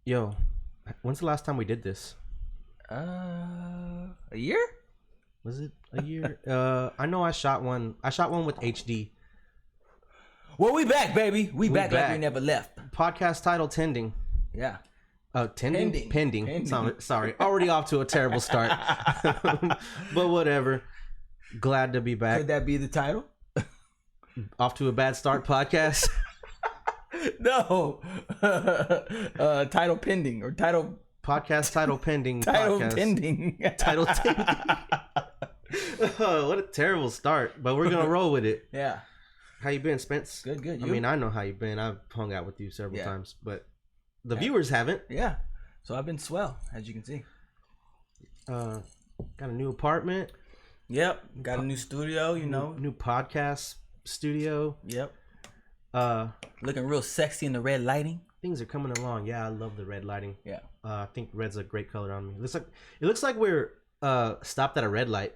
Yo, when's the last time we did this? A year? Was it a year? I know I shot one. I shot one with HD. Well, we back, baby. We back like we never left. Podcast title Tending. Yeah. Tending? Pending. Sorry. Already off to a terrible start. But whatever. Glad to be back. Could that be the title? Off to a bad start podcast? No. Title pending or title... Podcast title pending. Title podcast. pending. Title pending. Oh, what a terrible start. But we're going to roll with it. Yeah. How you been, Spence? Good. You? I mean, I know how you've been. I've hung out with you several times, but the viewers haven't. Yeah. So I've been swell, as you can see. Got a new apartment. Yep. Got a new studio, you know. New podcast studio. Yep. Looking real sexy in the red lighting. Things are coming along. Yeah, I love the red lighting. Yeah. I think red's a great color on me. It looks like we're stopped at a red light.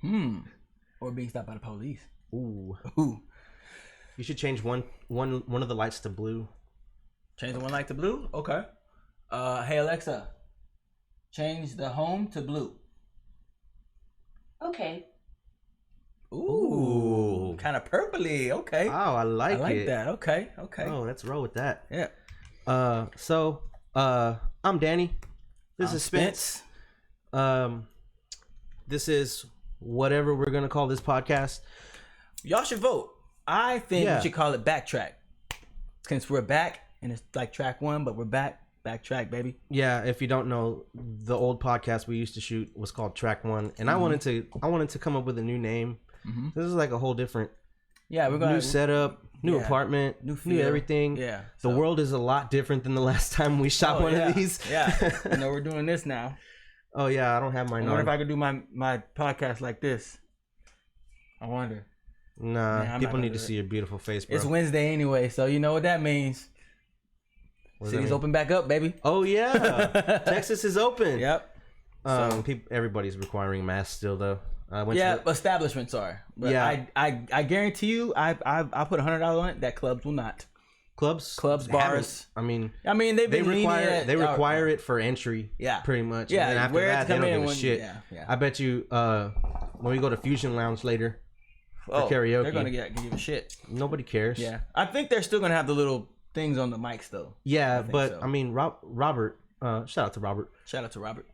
Or being stopped by the police. Ooh. You should change one of the lights to blue. Change the one light to blue? Okay. Hey Alexa, change the home to blue. Okay. Ooh. Kind of purpley. Okay. Oh, I like it. That. Okay. Oh, let's roll with that. Yeah. So I'm Danny. This is Spense. This is whatever we're gonna call this podcast. Y'all should vote. I think we should call it Backtrack. Since we're back and it's like track one, but we're back. Backtrack, baby. Yeah, if you don't know, the old podcast we used to shoot was called Track One, and I wanted to come up with a new name. This is like a whole different we're going new setup, new apartment, new everything. Yeah. The world is a lot different than the last time we shot one of these. Yeah. You know, we're doing this now. Oh yeah, I don't have mine on. I wonder if I could do my podcast like this. I wonder. Nah, Man, people need to see your beautiful face, bro. It's Wednesday anyway, so you know what that means. City's open back up, baby. Oh yeah, Texas is open. Yep. Everybody's requiring masks still, though. Establishments are. But I guarantee you, I put $100 on it that clubs will not. Clubs, bars. I mean, they require it for entry. Yeah, pretty much. Yeah, and after that, they don't give a shit. Yeah. I bet you, when we go to Fusion Lounge later for karaoke, they're gonna give a shit. Nobody cares. Yeah, I think they're still gonna have the little things on the mics though. Yeah, but so. I mean, Robert. Shout out to Robert.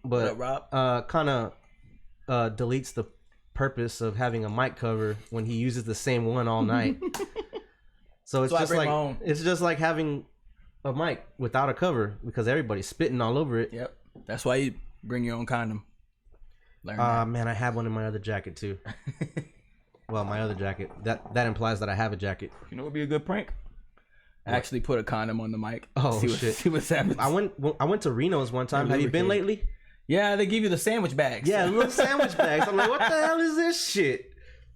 But what up, Rob? Kind of deletes the purpose of having a mic cover when he uses the same one all night. So it's just like having a mic without a cover because everybody's spitting all over it. Yep. That's why you bring your own condom. Man, I have one in my other jacket too. Well, my other jacket. That implies that I have a jacket. You know what would be a good prank? Actually put a condom on the mic. Oh, shit. See what's happening. I went to Reno's one time. Have you been lately? Yeah, they give you the sandwich bags. Yeah, little sandwich bags. I'm like, what the hell is this shit?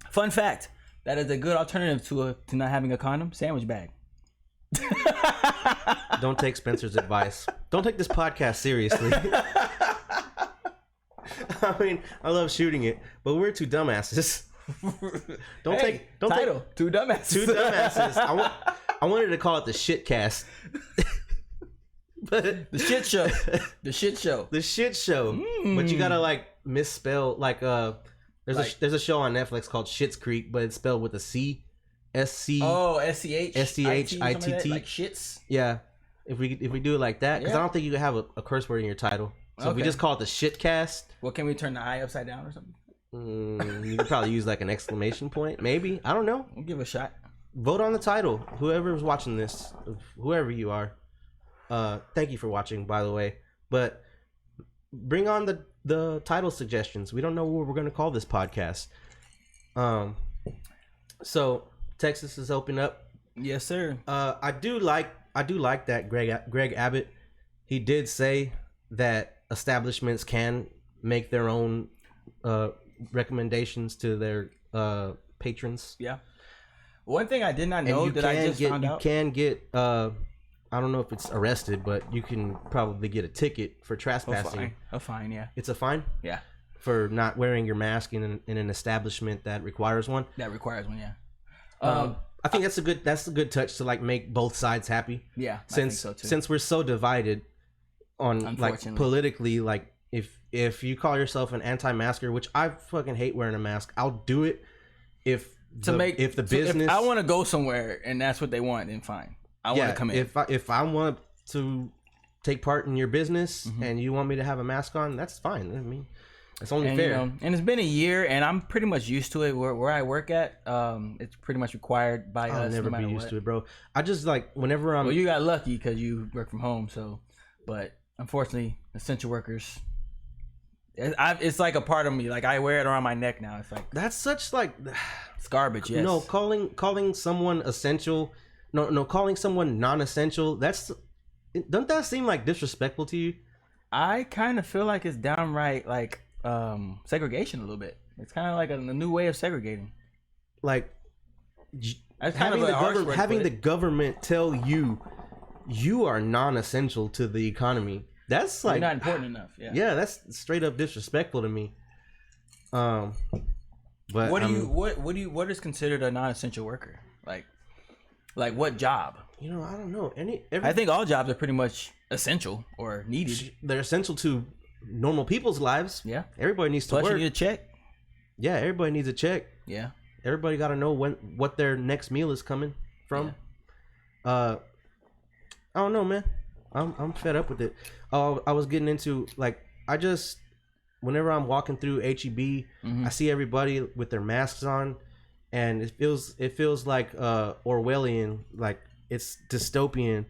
Fun fact. That is a good alternative to not having a condom. Sandwich bag. Don't take Spencer's advice. Don't take this podcast seriously. I mean, I love shooting it, but we're two dumbasses. Don't take two dumbasses. Two dumbasses. I wanted to call it the shit cast. But the shit show. The shit show. But you gotta like misspell there's a show on Netflix called Schitt's Creek, but it's spelled with a C. S-C. Oh, S-C-H. S-C-H-I-T-T. Like shits. Yeah. If we do it like that, because I don't think you can have a curse word in your title. So if we just call it the shit cast. Well, can we turn the I upside down or something? You could probably use like an exclamation point. Maybe. I don't know. We'll give it a shot. Vote on the title. Whoever's watching this, whoever you are. Thank you for watching, by the way. But bring on the title suggestions. We don't know what we're going to call this podcast. So Texas is open up. Yes, sir. I do like that Greg Abbott. He did say that establishments can make their own recommendations to their patrons. Yeah. One thing I did not know that I just found out. You can get I don't know if it's arrested, but you can probably get a ticket for trespassing. A fine, yeah. It's a fine? Yeah. For not wearing your mask in an establishment that requires one? That requires one, yeah. I think that's a good touch to like make both sides happy. Yeah, since I think so too. Since we're so divided, on like politically, like if you call yourself an anti-masker, which I fucking hate wearing a mask, I'll do it if I want to go somewhere and that's what they want, then fine. I want to come in. If I want to take part in your business and you want me to have a mask on, that's fine. I mean, it's only fair. And it's been a year, and I'm pretty much used to it. Where I work at, it's pretty much required by us. I'll never be used to it, bro. I just like whenever I'm. Well, you got lucky because you work from home, so. But unfortunately, essential workers. It's like a part of me. Like I wear it around my neck now. It's like that's such like. It's garbage. Yes. No, calling someone essential. No, calling someone non-essential. Doesn't that seem like disrespectful to you? I kind of feel like it's downright like segregation a little bit. It's kind of like a new way of segregating. Like having the government tell you are non-essential to the economy. That's like you're not important enough. Yeah, that's straight up disrespectful to me. But what is considered a non-essential worker? Like what job? I don't know. I think all jobs are pretty much essential or needed. They're essential to normal people's lives. Yeah. Everybody needs to work. Plus you need a check. Yeah, everybody needs a check. Yeah. Everybody got to know what their next meal is coming from. Yeah. I don't know, man. I'm fed up with it. I was getting into whenever I'm walking through HEB, I see everybody with their masks on, and it feels like Orwellian, like it's dystopian.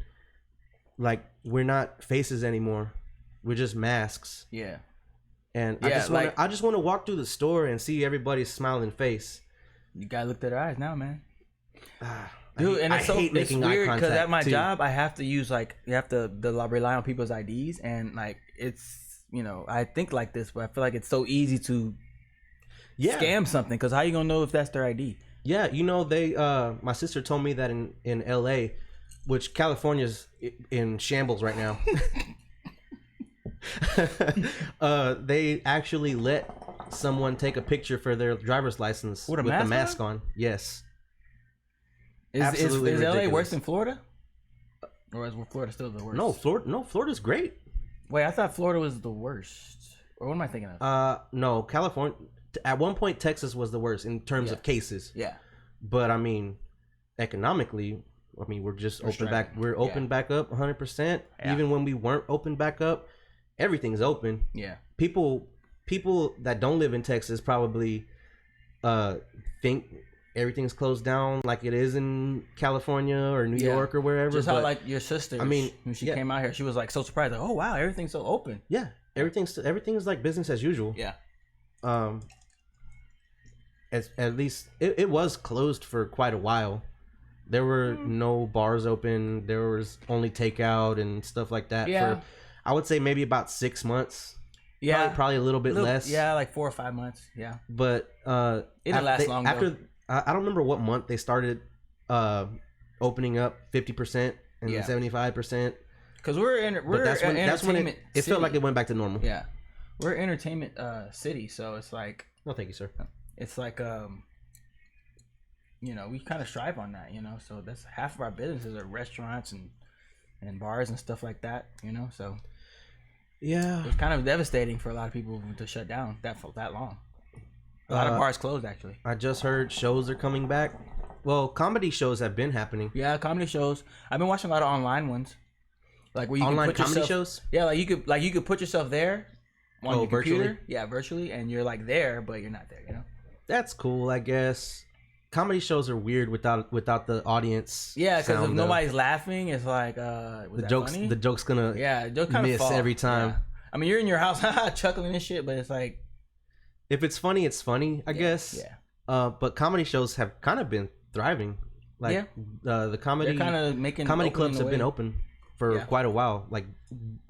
Like we're not faces anymore, we're just masks. Yeah. And I just want to walk through the store and see everybody's smiling face. You gotta look at their eyes now, man. Dude, and it's weird because at my job I have to use you have to rely on people's IDs, and like it's I think like this, but I feel like it's so easy to scam something because how you gonna know if that's their ID? Yeah, they my sister told me that in LA, which California's in shambles right now. They actually let someone take a picture for their driver's license with the mask on. Yes. Is LA worse than Florida? Or is Florida still the worst? No, Florida's great. Wait, I thought Florida was the worst. Or what am I thinking of? No, California. At one point, Texas was the worst in terms of cases. Yeah. But I mean, economically, we're just open back. We're open back up 100%. Yeah. Even when we weren't open back up, everything's open. Yeah. People that don't live in Texas probably think everything's closed down like it is in California or New York or wherever. Just how like your sister, when she came out here, she was like so surprised, like, oh wow, everything's so open. Yeah, everything's like business as usual. Yeah. At least it was closed for quite a while. There were no bars open. There was only takeout and stuff like that. Yeah. For, I would say maybe about 6 months. Yeah. Probably a little bit less. Yeah, like 4 or 5 months. Yeah. But it didn't last long after. Though. I don't remember what month they started opening up 50% and 75%. Because that's when it felt like it went back to normal. Yeah, we're an entertainment city, so it's like. No, thank you, sir. It's like we kind of strive on that, So that's half of our businesses are restaurants and bars and stuff like that, So yeah, it's kind of devastating for a lot of people to shut down that long. A lot of bars closed, actually. I just heard shows are coming back. Well, comedy shows have been happening. Yeah, comedy shows. I've been watching a lot of online ones, like where you online can put comedy shows. Yeah, like you could put yourself there on your virtually? computer. Yeah, virtually, and you're like there, but you're not there. That's cool, I guess. Comedy shows are weird without the audience. Yeah, because if nobody's laughing, it's like the joke's gonna miss fall. Every time. Yeah. I mean, you're in your house chuckling and shit, but it's like. If it's funny, it's funny, I guess. Yeah. But comedy shows have kind of been thriving. Like the comedy, they're kind of making comedy clubs have been open for quite a while. Like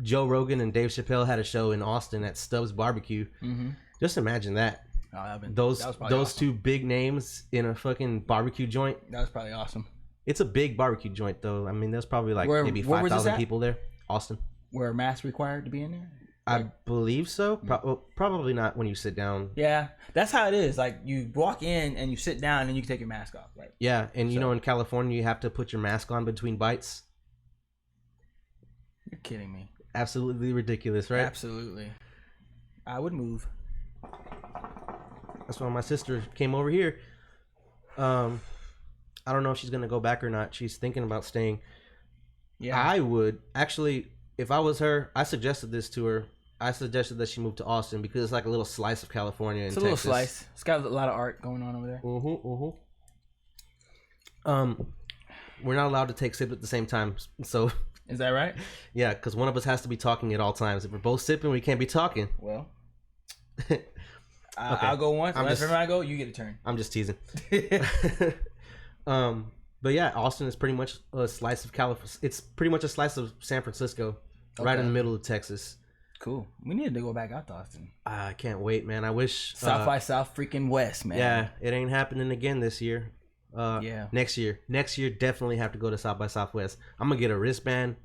Joe Rogan and Dave Chappelle had a show in Austin at Stubbs Barbecue. Mm-hmm. Just imagine that. Oh, those awesome. Two big names in a fucking barbecue joint. That was probably awesome. It's a big barbecue joint, though. I mean, there's probably maybe 5,000 people there. Austin. Were masks required to be in there? I believe so. Probably not when you sit down. Yeah, that's how it is. Like you walk in and you sit down and you can take your mask off. Right? Yeah, and in California you have to put your mask on between bites. You're kidding me. absolutely ridiculous, right? Absolutely. I would move. That's why my sister came over here. I don't know if she's gonna go back or not. She's thinking about staying. Yeah, I would actually. If I was her, I suggested this to her. I suggested that she move to Austin because it's like a little slice of California. It's a little slice. It's got a lot of art going on over there. We're not allowed to take sips at the same time. So is that right? Yeah, because one of us has to be talking at all times. If we're both sipping, we can't be talking. Well, I'll go once. Whenever I go, you get a turn. I'm just teasing. But yeah, Austin is pretty much a slice of California. It's pretty much a slice of San Francisco, right in the middle of Texas. Cool. We need to go back out to Austin. I can't wait, man. I wish South by South freaking West, man. Yeah, it ain't happening again this year. Next year definitely have to go to South by Southwest. I'm gonna get a wristband.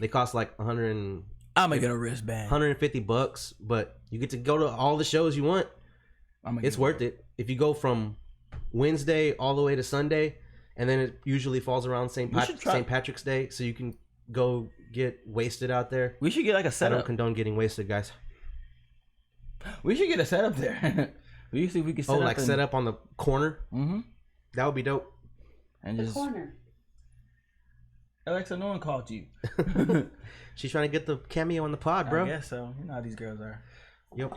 They cost like I'm gonna get a wristband. $150, but you get to go to all the shows you want. It's worth it. If you go from Wednesday all the way to Sunday, and then it usually falls around St. Patrick's Day, so you can go get wasted out there. We should get like a setup. I don't condone getting wasted, guys. We should get a setup there. We see if we can set up on the corner. Mm-hmm. That would be dope. And the corner. Alexa, no one called you. She's trying to get the cameo on the pod, bro. I guess so. You know how these girls are. Yep.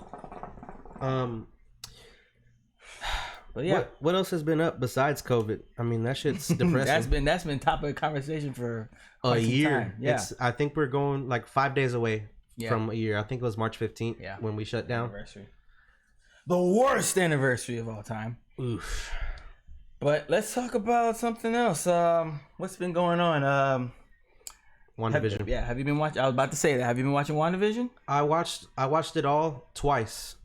But yeah, what else has been up besides COVID? I mean, that shit's depressing. that's been topic of conversation for a year. Time. Yeah, I think we're going like 5 days away from a year. I think it was March 15th when we shut down. The worst anniversary of all time. Oof. But let's talk about something else. What's been going on? WandaVision. Have you been watching? I was about to say that. Have you been watching WandaVision? I watched it all twice.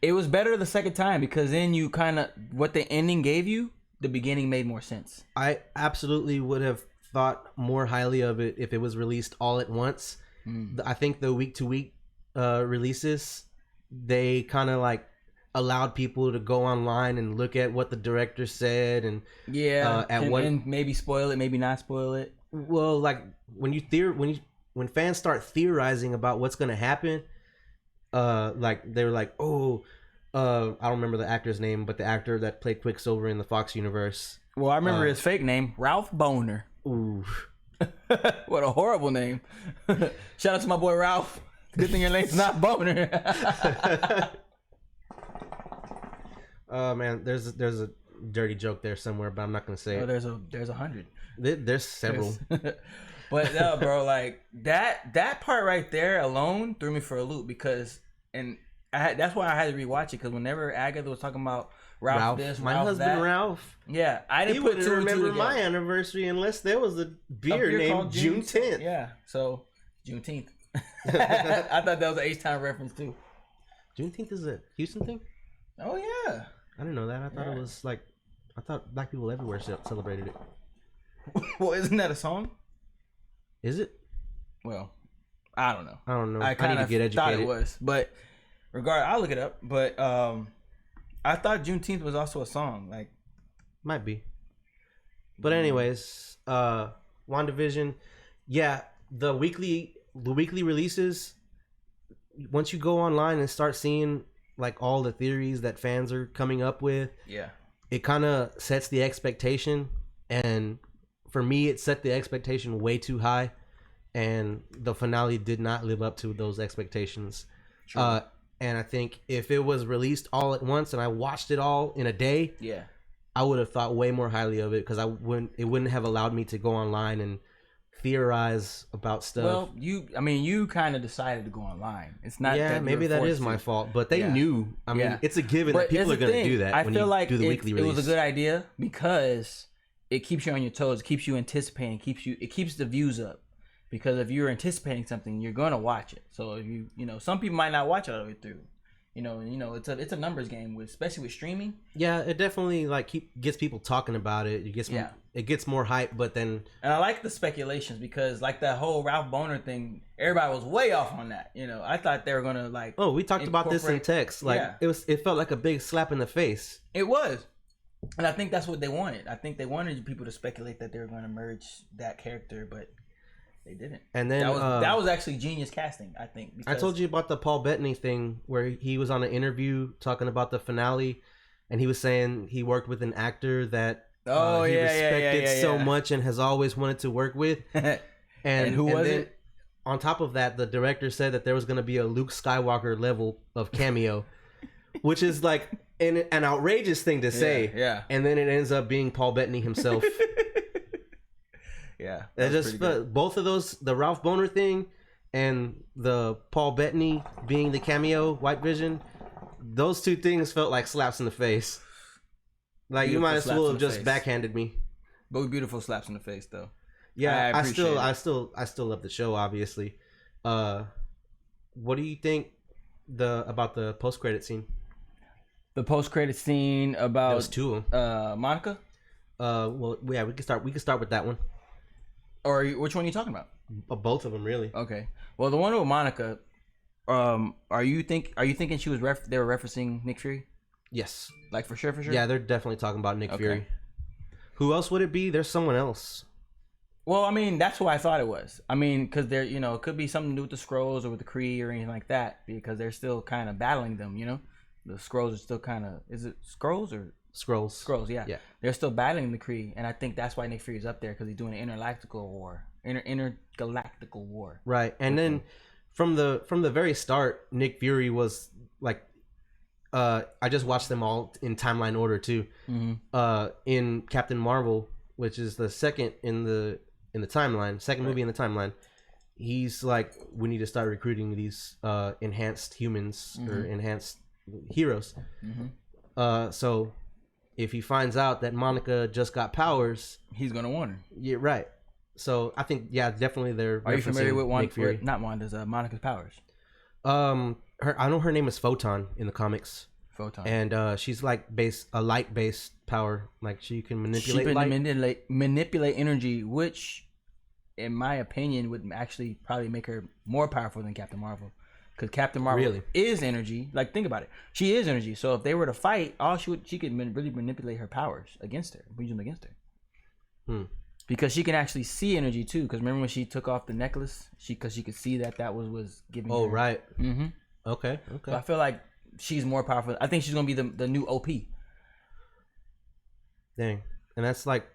It was better the second time because then you kind of what the ending gave you, the beginning made more sense. I absolutely would have thought more highly of it if it was released all at once. I think the week to week releases, they kind of like allowed people to go online and look at what the director said and and maybe spoil it, maybe not spoil it. Well, like when fans start theorizing about what's gonna happen, like they were like, I don't remember the actor's name, but the actor that played Quicksilver in the Fox universe. Well, I remember his fake name, Ralph Boner. Ooh, what a horrible name! Shout out to my boy Ralph. Good thing your name's not Boner. Oh man, there's a dirty joke there somewhere, but I'm not gonna say it. There's 100. There's several. But no, bro, like that part right there alone threw me for a loop because that's why I had to rewatch it because whenever Agatha was talking about Ralph this, my Ralph husband that, Ralph, I didn't put two remember together. my anniversary unless there was a beer named June 10th. Yeah, so Juneteenth. I thought that was an H-Town reference too. Juneteenth is a Houston thing? Oh yeah. I didn't know that. I thought it was like, I thought black people everywhere celebrated it. Well, isn't that a song? Is it? Well, I don't know. I need to get educated. Thought it was, but I'll look it up. But I thought Juneteenth was also a song. Like, might be. But anyways, WandaVision, the weekly releases. Once you go online and start seeing like all the theories that fans are coming up with, it kind of sets the expectation, and for me it set the expectation way too high, and the finale did not live up to those expectations. And I think if it was released all at once and I watched it all in a day, I would have thought way more highly of it because it wouldn't have allowed me to go online and theorize about stuff. Well, you kind of decided to go online. It's not. Yeah, maybe that is my fault, but they knew. I mean, it's a given that people are going to do that. I feel like do the weekly release. It was a good idea because it keeps you on your toes. It keeps you anticipating. It keeps the views up. Because if you're anticipating something, you're going to watch it. So if you some people might not watch it all the way through. It's a numbers game, especially with streaming. Yeah, it definitely gets people talking about it. It gets more hype, but then. And I like the speculations because like that whole Ralph Boner thing, everybody was way off on that. I thought they were gonna Oh, we talked about this in text. It felt like a big slap in the face. It was, and I think that's what they wanted. I think they wanted people to speculate that they were going to merge that character, but they didn't. And then that was actually genius casting, I think. I told you about the Paul Bettany thing where he was on an interview talking about the finale, and he was saying he worked with an actor that he respected so much and has always wanted to work with. And who was it? On top of that, the director said that there was going to be a Luke Skywalker level of cameo, which is like an outrageous thing to say. Yeah. And then it ends up being Paul Bettany himself. Yeah. Just both of those, the Ralph Boner thing and the Paul Bettany being the cameo, White Vision, those two things felt like slaps in the face. Like beautiful, you might as well have just backhanded me. But beautiful slaps in the face, though. Yeah, I still love the show. Obviously, what do you think about the post credit scene? The post credit scene about those two of them. Monica. Well, yeah, we can start with that one. Or which one are you talking about? Both of them, really. Okay. Well, the one with Monica. Are you thinking she was they were referencing Nick Fury? Yes. Like for sure. Yeah, they're definitely talking about Nick Fury. Who else would it be? There's someone else. Well, I mean, that's who I thought it was. I mean, because they're, it could be something to do with the Skrulls or with the Kree or anything like that, because they're still kind of battling them, The Skrulls are still kind of, is it Skrulls or? Skrulls, yeah. They're still battling the Kree, and I think that's why Nick Fury's up there, because he's doing an intergalactical war. Right, and then from the very start, Nick Fury was like, I just watched them all in timeline order too. Mm-hmm. In Captain Marvel, which is the second in the timeline, second movie in the timeline, he's like, we need to start recruiting these enhanced humans or enhanced heroes. So if he finds out that Monica just got powers, he's gonna want her. Yeah, right. So I think definitely they're. Are you familiar with Monica's powers? I know her name is Photon in the comics. Photon. And she's like a light based power. Like she can manipulate energy, which, in my opinion, would actually probably make her more powerful than Captain Marvel. Because Captain Marvel is energy. Like, think about it. She is energy. So if they were to fight, she could really manipulate her powers against her, use them against her. Because she can actually see energy too. Because remember when she took off the necklace, because she could see that was giving. Oh, her... right. Mm-hmm. Okay. So I feel like she's more powerful. I think she's gonna be the new OP. Dang, and that's like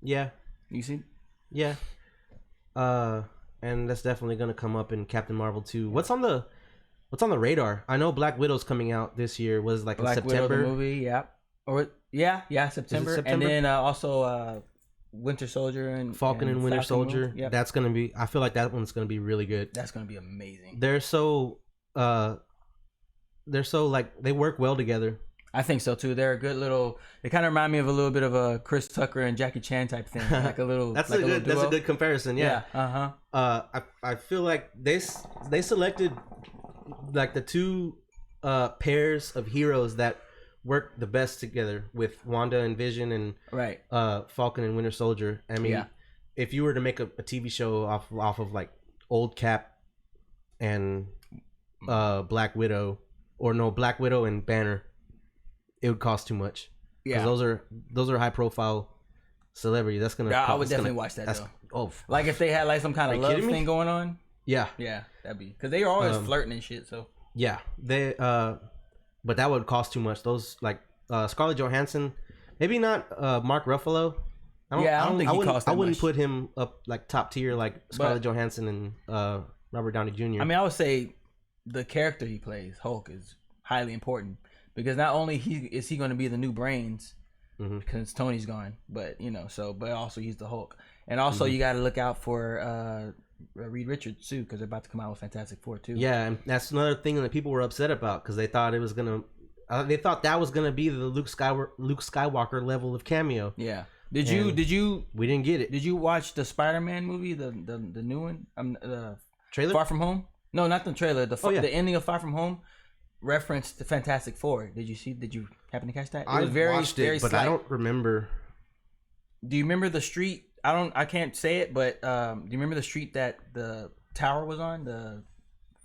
yeah. You see? Yeah. And that's definitely gonna come up in Captain Marvel 2. What's on the radar? I know Black Widow's coming out this year. Was like Black in September. Widow, the movie, yeah. Or September. And then also Winter Soldier and Falcon and Winter Soldier. Yep. That's gonna be. I feel like that one's gonna be really good. That's gonna be amazing. They're so like they work well together. I think so too. They're a good little. They kind of remind me of a little bit of a Chris Tucker and Jackie Chan type thing, like a little. That's a good comparison. Yeah. I feel like they selected like the two pairs of heroes that work the best together with Wanda and Vision and Falcon and Winter Soldier. I mean, if you were to make a TV show off of like old Cap and Black Widow, or no, Black Widow and Banner, it would cost too much. Yeah, those are high profile celebrities. That's gonna. I would definitely watch that though. Oh, like if they had like some kind of love thing going on. Yeah, that'd be, because they are always flirting and shit. So they but that would cost too much. Those like Scarlett Johansson, maybe not Mark Ruffalo. I don't think he costs that much. I wouldn't put him up like top tier like Scarlett Johansson and Robert Downey Jr. I mean, I would say the character he plays, Hulk, is highly important, because not only is he going to be the new brains because Tony's gone, but but also he's the Hulk, and also you got to look out for Reed Richards too, because they're about to come out with Fantastic Four too. Yeah, and that's another thing that people were upset about, because they thought it was gonna. They thought that was gonna be the Luke Skywalker level of cameo. Yeah. Did you? We didn't get it. Did you watch the Spider-Man movie, the new one? The trailer? Far From Home? No, not the trailer. The ending of Far From Home referenced the Fantastic Four. Did you happen to catch that? I watched it, but I don't remember. Do you remember the street? I can't say it, but do you remember the street that the tower was on? The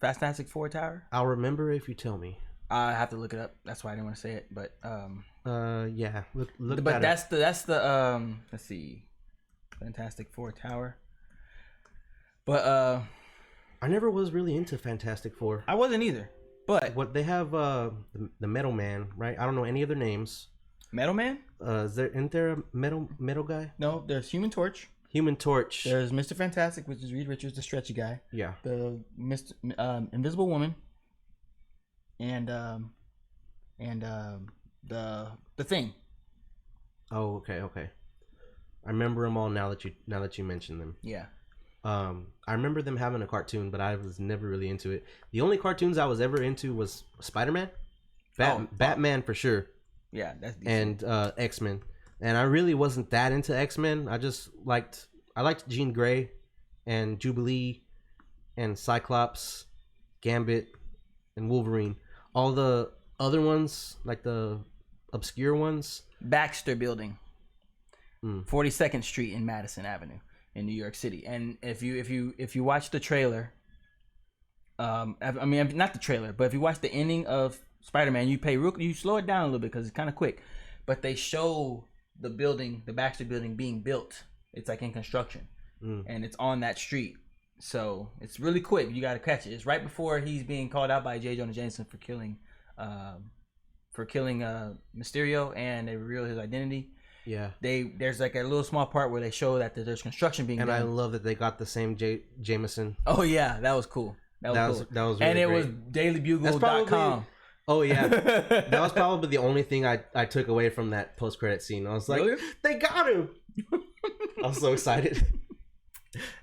Fantastic Four tower? I'll remember if you tell me. I have to look it up. That's why I didn't want to say it, but yeah. Look. But that's the let's see. Fantastic Four Tower. But I never was really into Fantastic Four. I wasn't either. But what they have the Metal Man, right? I don't know any other names. Metal Man? Isn't there a metal guy? No, there's Human Torch. Human Torch. There's Mr. Fantastic, which is Reed Richards, the stretchy guy. Yeah. The Invisible Woman. And the Thing. Oh, okay. I remember them all now that you mentioned them. Yeah. I remember them having a cartoon, but I was never really into it. The only cartoons I was ever into was Spider-Man, Batman for sure. Yeah, that's decent. And X-Men. And I really wasn't that into X-Men. I liked Jean Grey and Jubilee and Cyclops, Gambit, and Wolverine. All the other ones, like the obscure ones. Baxter Building. 42nd Street in Madison Avenue in New York City. And if you watch the trailer, I mean not the trailer, but if you watch the ending of Spider-Man, you slow it down a little bit because it's kind of quick, but they show the building, the Baxter Building being built. It's like in construction, and it's on that street, so it's really quick. You got to catch it. It's right before he's being called out by J. Jonah Jameson for killing Mysterio, and they reveal his identity. Yeah, there's like a little small part where they show that there's construction being done. And I love that they got the same Jameson. Oh yeah, that was cool. That was really and it great. Was dailybugle.com. Oh yeah, that was probably the only thing I took away from that post-credit scene. I was like, really? They got him. I was so excited.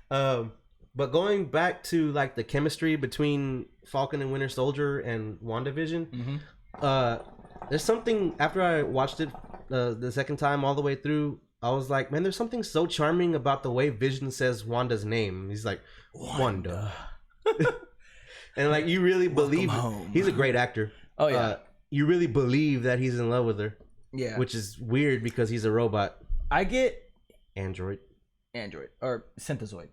But going back to like the chemistry between Falcon and Winter Soldier and WandaVision, there's something after I watched it the second time all the way through. I was like, man, there's something so charming about the way Vision says Wanda's name. He's like, Wanda. And like you really believe he's a great actor. Oh yeah, you really believe that he's in love with her. Yeah, which is weird because he's a robot. I get Android or Synthezoid.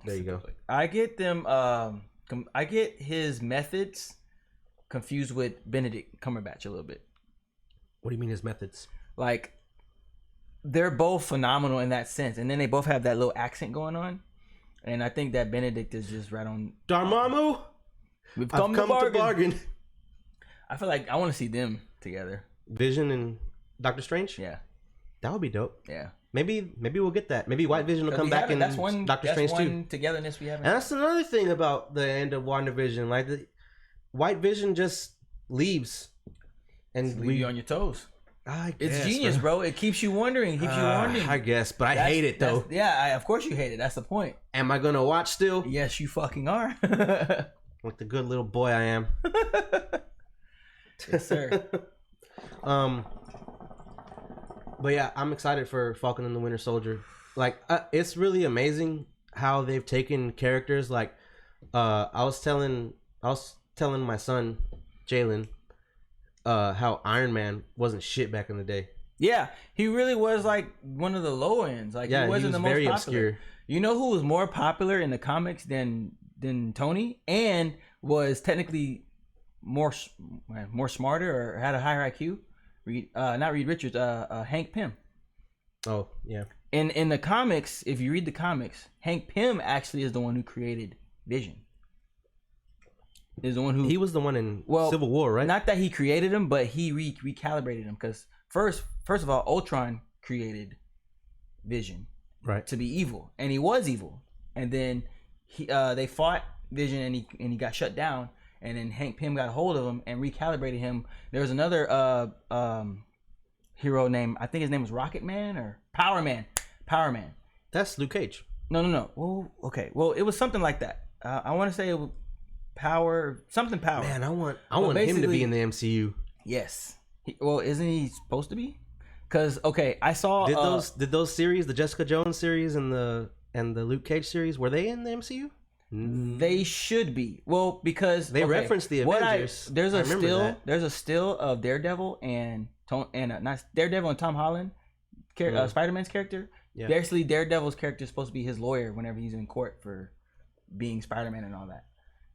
There you go. I get them. I get his methods confused with Benedict Cumberbatch a little bit. What do you mean his methods? Like they're both phenomenal in that sense, and then they both have that little accent going on. And I think that Benedict is just right on. Dormammu, I've come to bargain. I feel like I want to see them together. Vision and Doctor Strange? Yeah. That would be dope. Yeah. Maybe we'll get that. Maybe White Vision will come back in Doctor Strange too. Togetherness we haven't. And that's another thing about the end of WandaVision. Like the White Vision just leaves. And leave you on your toes. I guess, it's genius, bro. It keeps you wondering. I guess, but I hate it though. Of course you hate it. That's the point. Am I gonna watch still? Yes, you fucking are. Like the good little boy I am. Yes, sir. But yeah, I'm excited for Falcon and the Winter Soldier. Like, it's really amazing how they've taken characters. Like, I was telling my son, Jalen, how Iron Man wasn't shit back in the day. Yeah, he really was like one of the low ends. Like, he wasn't the most popular. Obscure. You know who was more popular in the comics than Tony, and was technically more smarter or had a higher IQ? Not Reed Richards, Hank Pym. Oh yeah. In the comics, if you read the comics, Hank Pym actually is the one who created Vision. Is the one who he was the one in Civil War, right? Not that he created him, but he recalibrated him because first of all, Ultron created Vision, right, to be evil, and he was evil, and then they fought Vision, and he got shut down. And then Hank Pym got a hold of him and recalibrated him. There was another hero named, I think his name was Rocket Man or Power Man. Power Man. That's Luke Cage. No. Well, okay. Well, it was something like that. I want to say it was Power. Man, I want him to be in the MCU. Yes. Isn't he supposed to be? Because I saw did those series, the Jessica Jones series and the Luke Cage series, were they in the MCU? They should be. Well, because they reference the Avengers. There's a still of Daredevil and not Daredevil and Tom Holland, Spider-Man's character. Yeah. Basically, Daredevil's character is supposed to be his lawyer whenever he's in court for being Spider-Man and all that,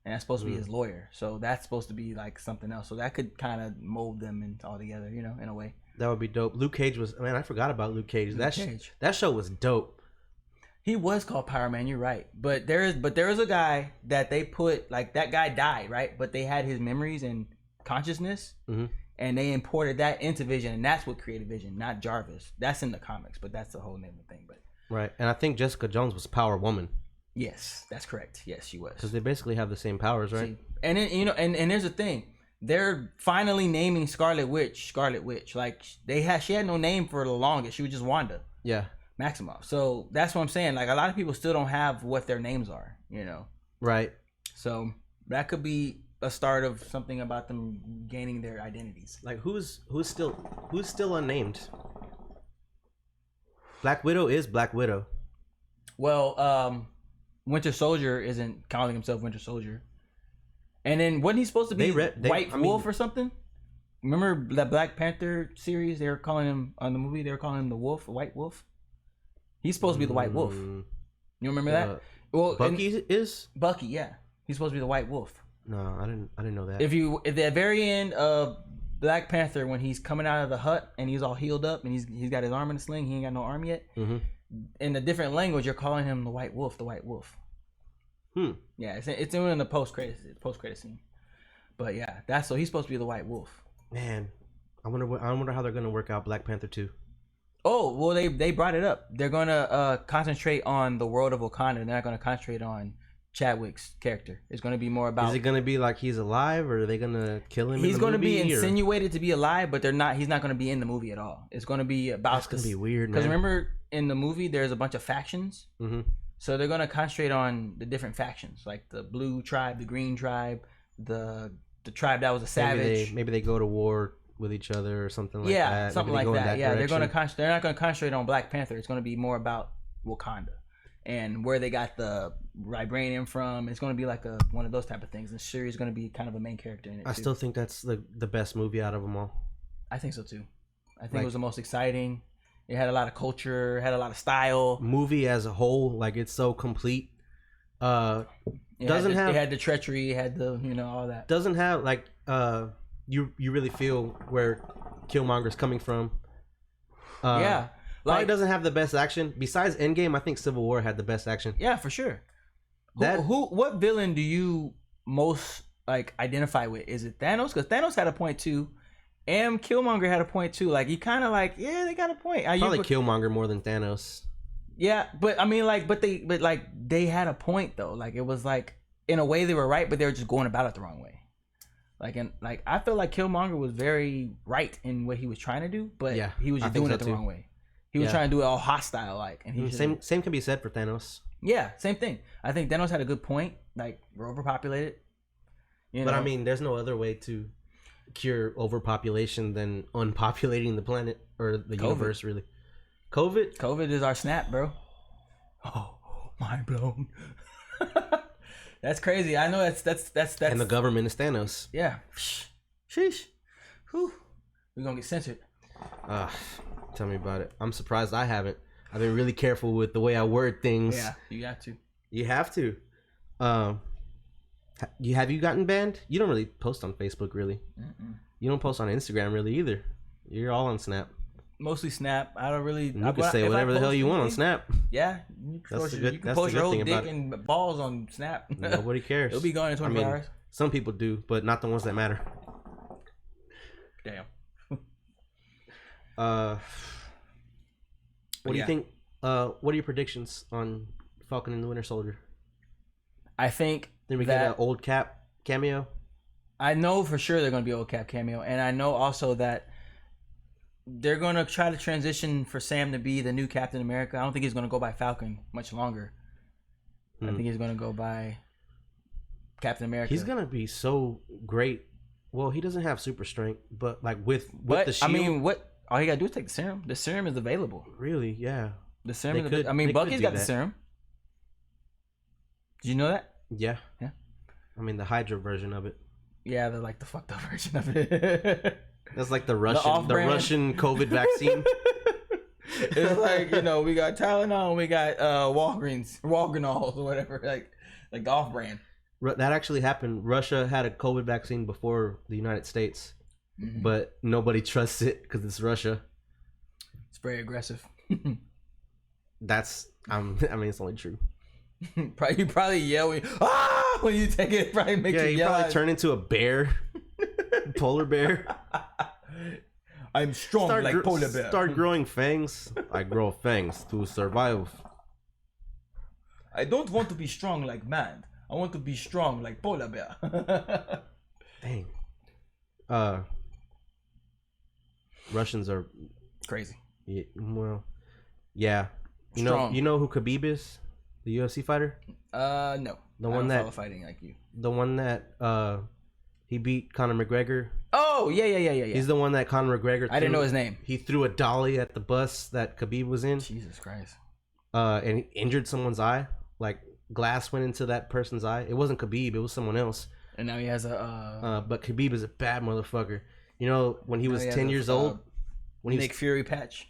and that's supposed to be his lawyer. So that's supposed to be like something else. So that could kind of mold them into all together, in a way. That would be dope. Luke Cage was. Man, I forgot about Luke Cage. That show was dope. He was called Power Man. You're right, but there is a guy that they put like that guy died, right? But they had his memories and consciousness, and they imported that into Vision, and that's what created Vision, not Jarvis. That's in the comics, but that's the whole name of the thing. But right, and I think Jessica Jones was Power Woman. Yes, that's correct. Yes, she was. Because they basically have the same powers, right? See, and then, and there's a thing. They're finally naming Scarlet Witch. Like she had no name for the longest. She was just Wanda. Yeah. Maximoff. So that's what I'm saying. Like a lot of people still don't have what their names are, Right. So that could be a start of something about them gaining their identities. Like who's still unnamed? Black Widow is Black Widow. Well, Winter Soldier isn't calling himself Winter Soldier. And then wasn't he supposed to be White Wolf or something? Remember that Black Panther series? They were calling him on the movie. They were calling him the Wolf, White Wolf. He's supposed to be the White Wolf. You remember that? Well, Bucky is Bucky. Yeah, he's supposed to be the White Wolf. No, I didn't know that. At the very end of Black Panther, when he's coming out of the hut and he's all healed up and he's got his arm in a sling, he ain't got no arm yet. In a different language, you're calling him the White Wolf. The White Wolf. Yeah, it's in the post credit scene. But yeah, so he's supposed to be the White Wolf. Man, I wonder how they're gonna work out Black Panther 2. Oh well, they brought it up. They're gonna concentrate on the world of Wakanda. They're not gonna concentrate on Chadwick's character. It's gonna be more about. Is it gonna be like he's alive, or are they gonna kill him? He's gonna be insinuated to be alive, but they're not. He's not gonna be in the movie at all. It's gonna be about. That's gonna be weird. Because remember, in the movie, there's a bunch of factions. So they're gonna concentrate on the different factions, like the blue tribe, the green tribe, the tribe that was a savage. Maybe they go to war with each other or something like that. Yeah, something like that. Yeah, they're not gonna concentrate on Black Panther. It's gonna be more about Wakanda and where they got the vibranium from. It's gonna be like one of those type of things. And Shuri's gonna be kind of a main character in it. I still think that's the best movie out of them all. I think so too. I think it was the most exciting. It had a lot of culture, had a lot of style. Movie as a whole, like it's so complete. It had the treachery, it had the all that. Doesn't have like you really feel where Killmonger's coming from. Yeah, probably doesn't have the best action. Besides Endgame, I think Civil War had the best action. Yeah, for sure. What villain do you most like identify with? Is it Thanos? Because Thanos had a point too. And Killmonger had a point too. Like you kind of like, yeah, they got a point. Probably Killmonger more than Thanos. Yeah, but I mean, like, but they had a point though. Like it was like in a way they were right, but they were just going about it the wrong way. Like I feel like Killmonger was very right in what he was trying to do, but he was just doing it the wrong way. He was trying to do it all hostile like, and he same can be said for Thanos. Yeah, same thing. I think Thanos had a good point. Like we're overpopulated. But I mean, there's no other way to cure overpopulation than unpopulating the planet or the universe. Really, COVID is our snap, bro. Oh, mind blown. That's crazy. I know that's and the government is Thanos. Yeah. Sheesh. Whew. We're gonna get censored. Tell me about it. I'm surprised I haven't. I've been really careful with the way I word things. Yeah, you got to. You have to. Have you gotten banned? You don't really post on Facebook, really. You don't post on Instagram, really, either. You're all on Snap. Mostly Snap. I don't really. You can say whatever the hell you want on Snap. Yeah, you can post your whole dick and balls on Snap. Nobody cares. It'll be gone in 24 hours. Some people do, but not the ones that matter. Damn. What do you think? What are your predictions on Falcon and the Winter Soldier? I think then we get an old Cap cameo. I know for sure they're going to be old Cap cameo, and I know also that they're going to try to transition for Sam to be the new Captain America. I don't think he's going to go by Falcon much longer. I think he's going to go by Captain America. He's going to be so great. Well, he doesn't have super strength, but like with the shield. I mean, all you got to do is take the serum. The serum is available. Really? Yeah. The serum Bucky's got the serum. Did you know that? Yeah. Yeah. I mean, the Hydra version of it. Yeah, they're like the fucked up version of it. That's like the Russian COVID vaccine. It's like, we got Tylenol, we got Walgreens or whatever, like the off-brand. That actually happened. Russia had a COVID vaccine before the United States, but nobody trusts it because it's Russia. It's very aggressive. I mean, it's only true. You probably yell when you take it. Probably make you yell. Yeah, you probably turn into a bear, polar bear. I'm strong like polar bear. Start growing fangs. I grow fangs to survive. I don't want to be strong like man. I want to be strong like polar bear. Dang. Russians are crazy. Yeah, well, yeah. You know who Khabib is? The UFC fighter? No. The one that fighting like you. The one that he beat Conor McGregor. Oh, yeah. He's the one that Conor McGregor I didn't know his name. He threw a dolly at the bus that Khabib was in. Jesus Christ. And he injured someone's eye. Like glass went into that person's eye. It wasn't Khabib, it was someone else. And now he has a but Khabib is a bad motherfucker. You know, when he was 10 years old, when Nick Fury patch.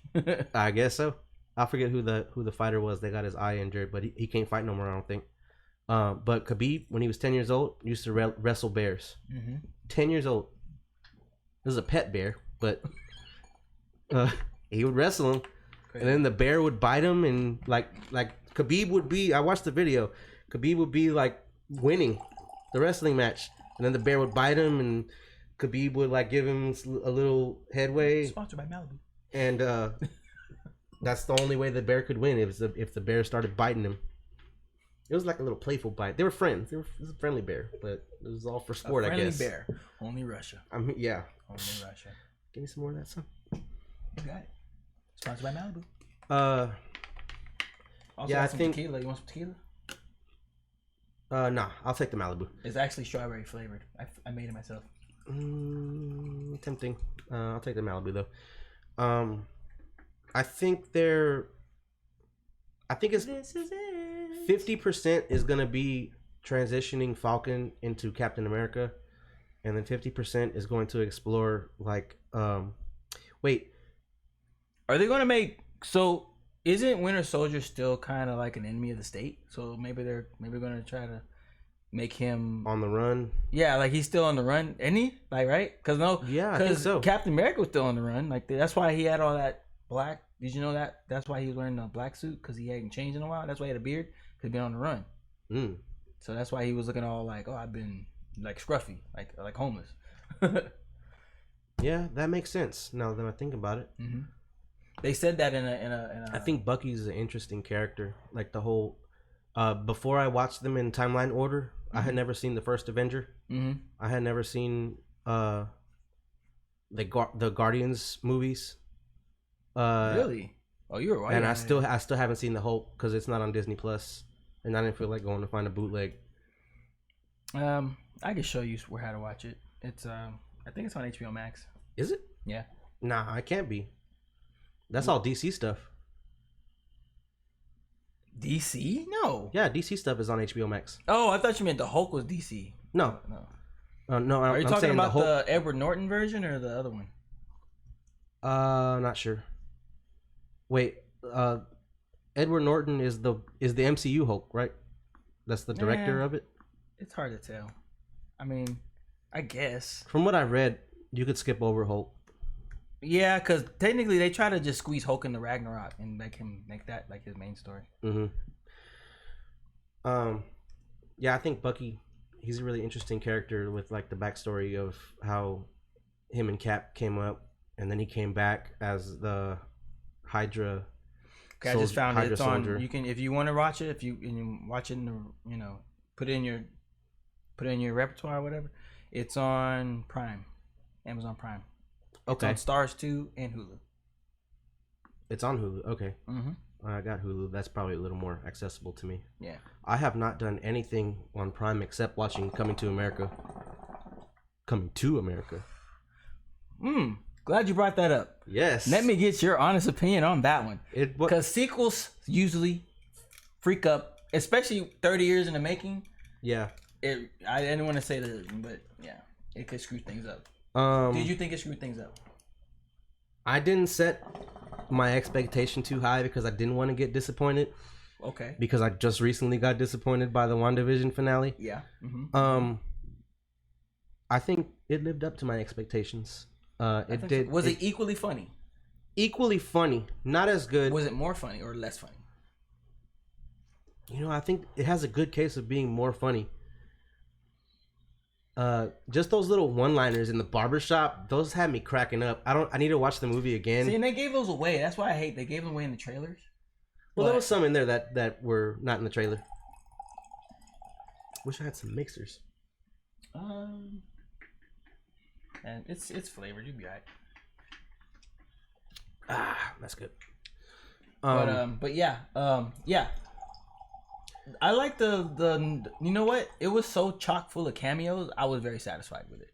I guess so. I forget who the fighter was that got his eye injured, but he can't fight no more, I don't think. But Khabib, when he was 10 years old, used to wrestle bears. 10 years old. It was a pet bear, but he would wrestle him. Crazy. And then the bear would bite him, and like Khabib would be, I watched the video, Khabib would be like winning the wrestling match. And then the bear would bite him, and Khabib would like give him a little headway. Sponsored by Malibu. And that's the only way the bear could win, if the bear started biting him. It was like a little playful bite. They were friends. It was a friendly bear, but it was all for sport, I guess. Friendly bear. Only Russia. I mean, yeah. Only Russia. Give me some more of that, son. You got it. Sponsored by Malibu. Also yeah, I think tequila. You want some tequila? Nah. I'll take the Malibu. It's actually strawberry flavored. I made it myself. Tempting. I'll take the Malibu though. I think it's 50% is gonna be transitioning Falcon into Captain America, and then 50% is going to explore like wait. Are they gonna make so? Isn't Winter Soldier still kind of like an enemy of the state? So maybe they're gonna try to make him on the run. Yeah, like he's still on the run, isn't he? Like right? Because I think so. Captain America was still on the run. Like that's why he had all that black. Did you know that? That's why he was wearing a black suit, because he hadn't changed in a while. That's why he had a beard, because he'd been on the run. So that's why he was looking all like, oh, I've been like scruffy, like homeless. Yeah, that makes sense now that I think about it. They said that in a. I think Bucky's an interesting character. Like the whole. Before I watched them in timeline order, I had never seen the first Avenger. I had never seen the Guardians movies. Really? Oh, you were right. And I still haven't seen the Hulk because it's not on Disney Plus, and I didn't feel like going to find a bootleg. I can show you how to watch it. It's I think it's on HBO Max. Is it? Yeah. Nah, I can't be. That's all DC stuff. DC? No. Yeah, DC stuff is on HBO Max. Oh, I thought you meant the Hulk was DC. No. No. Are you talking about the Edward Norton version or the other one? Not sure. Wait, Edward Norton is the MCU Hulk, right? That's the director of it. It's hard to tell. I mean, I guess from what I read, you could skip over Hulk. Yeah, because technically they try to just squeeze Hulk into Ragnarok and make that like his main story. Yeah, I think Bucky, he's a really interesting character with like the backstory of how him and Cap came up, and then he came back as the Hydra. Okay, I just found it. It's on. You can, if you want to watch it, if you watch it in the, put it in your repertoire or whatever. It's on Prime, Amazon Prime. Okay. It's on Stars 2 and Hulu. It's on Hulu. Okay. I got Hulu. That's probably a little more accessible to me. Yeah. I have not done anything on Prime except watching Coming to America. Coming to America. Glad you brought that up. Yes. Let me get your honest opinion on that one. Because sequels usually freak up, especially 30 years in the making. Yeah. I didn't want to say that, but yeah, it could screw things up. Did you think it screwed things up? I didn't set my expectation too high because I didn't want to get disappointed. Okay. Because I just recently got disappointed by the Wandavision finale. Yeah. I think it lived up to my expectations. It did. So. Was it equally funny? Equally funny. Not as good. Was it more funny or less funny? You know, I think it has a good case of being more funny. Just those little one-liners in the barbershop, those had me cracking up. I need to watch the movie again. See, and they gave those away. That's why I hate they gave them away in the trailers. Well, there was some in there that were not in the trailer. Wish I had some mixers. And it's flavored. You'll be alright. That's good. But yeah. I like the you know what? It was so chock full of cameos. I was very satisfied with it.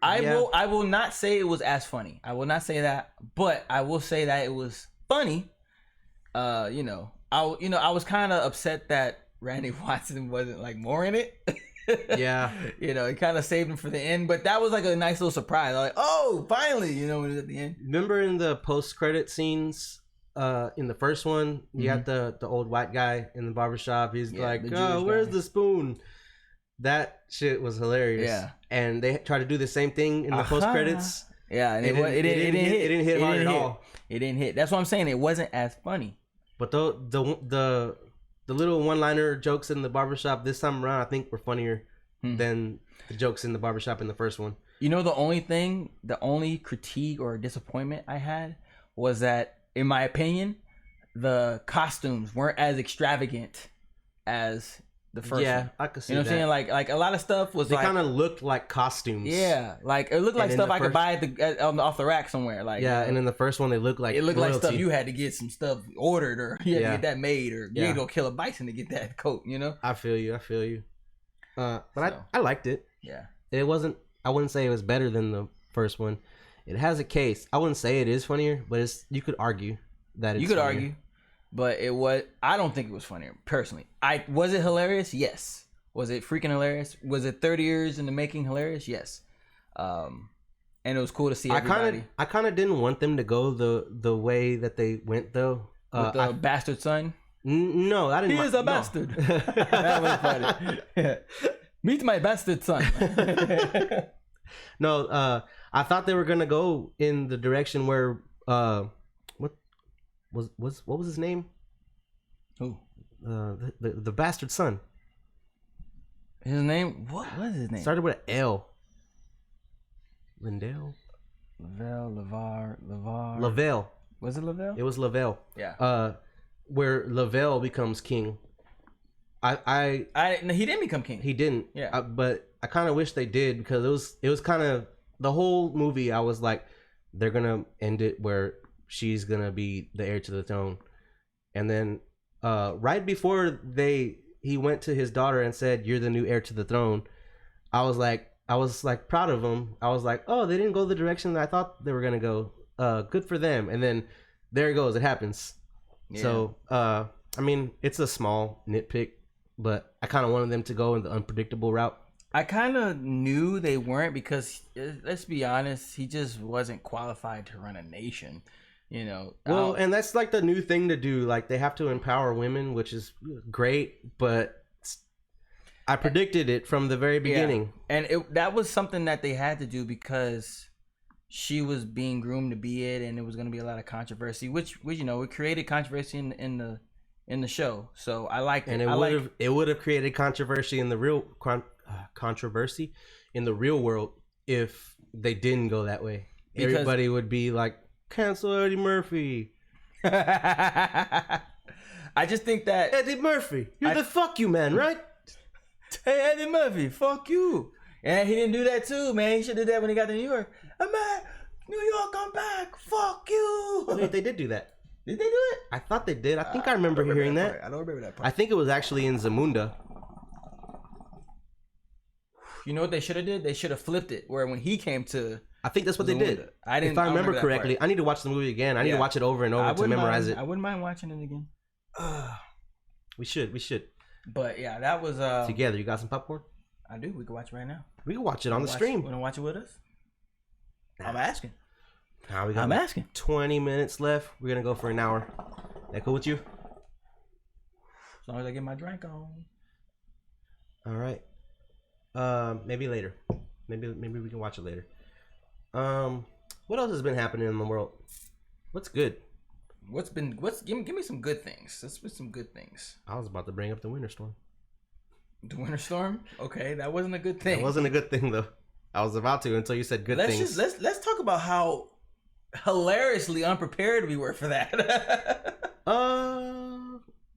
I will not say it was as funny. I will not say that, but I will say that it was funny. I was kind of upset that Randy Watson wasn't like more in it. Yeah. It kind of saved him for the end, but that was like a nice little surprise. I was like, oh, finally, when it was at the end. Remember in the post-credit scenes, in the first one, you got the old white guy in the barbershop. He's like, oh, where's the spoon? That shit was hilarious. Yeah. And they tried to do the same thing in the post-credits. Yeah, and it didn't hit hard at all. It didn't hit. That's what I'm saying. It wasn't as funny. But the little one-liner jokes in the barbershop this time around, I think, were funnier than the jokes in the barbershop in the first one. The only critique or disappointment I had was that, in my opinion, the costumes weren't as extravagant as the first one. Yeah, I could see that. You know what I'm saying? Like a lot of stuff was they kind of looked like costumes. Yeah, like it looked like stuff I could buy off the rack somewhere. Like and in the first one, they looked like like stuff you had to get some stuff ordered, or you had to get that made, or you had to go kill a bison to get that coat. I feel you. But I liked it. Yeah, it wasn't. I wouldn't say it was better than the first one. It has a case. I wouldn't say it is funnier, but you could argue that it's funnier. Argue, but it was. I don't think it was funnier personally. Was it hilarious? Yes. Was it freaking hilarious? Was it 30 years in the making hilarious? Yes. And it was cool to see everybody. I kind of didn't want them to go the way that they went though. With the bastard son. No, I didn't. He is a bastard. That was funny. Meet my bastard son. No, I thought they were gonna go in the direction where what was his name? Who? The bastard son. His name? What was his name? Started with an L. Lindell. Lavelle. Was it Lavelle? It was Lavelle. Yeah. Where Lavelle becomes king. He didn't become king. He didn't. Yeah. But I kind of wish they did, because it was kind of the whole movie. I was like, they're gonna end it where she's gonna be the heir to the throne, and then right before he went to his daughter and said, "You're the new heir to the throne." I was like proud of him. I was like, oh, they didn't go the direction that I thought they were gonna go. Good for them. And then there it goes. It happens. Yeah. So I mean, it's a small nitpick, but I kind of wanted them to go in the unpredictable route. I kind of knew they weren't, because let's be honest, he just wasn't qualified to run a nation. Well, and that's like the new thing to do. Like, they have to empower women, which is great, but I predicted it from the very beginning. Yeah. And that was something that they had to do, because she was being groomed to be it, and it was going to be a lot of controversy, which it created controversy in the show. So I liked it. And it would have created controversy in the real world if they didn't go that way. Because everybody would be like, cancel Eddie Murphy. I just think that Eddie Murphy, you're the fuck you man, right? Hey, Eddie Murphy, fuck you. And he didn't do that too, man. He should have did that when he got to New York. I'm back, New York, I'm back. Fuck you. Wait, they did do that. Did they do it? I thought they did. I think I remember hearing that. I don't remember that part. I think it was actually in Zamunda. You know what they should have did? They should have flipped it, where when he came to... I think that's what they did. If I remember correctly. I need to watch the movie again. I need to watch it over and over to memorize it. I wouldn't mind watching it again. We should. But yeah, that was... Together. You got some popcorn? I do. We can watch it right now. We can watch it on the stream. Want to watch it with us? I'm asking. I'm asking. 20 minutes left. We're going to go for an hour. That cool with you? As long as I get my drink on. All right. Maybe later. Maybe we can watch it later. What else has been happening in the world? What's good? Give me some good things. Let's put some good things. I was about to bring up the winter storm. The winter storm? Okay, that wasn't a good thing. It wasn't a good thing though. I was about to until you said good things. Let's talk about how hilariously unprepared we were for that.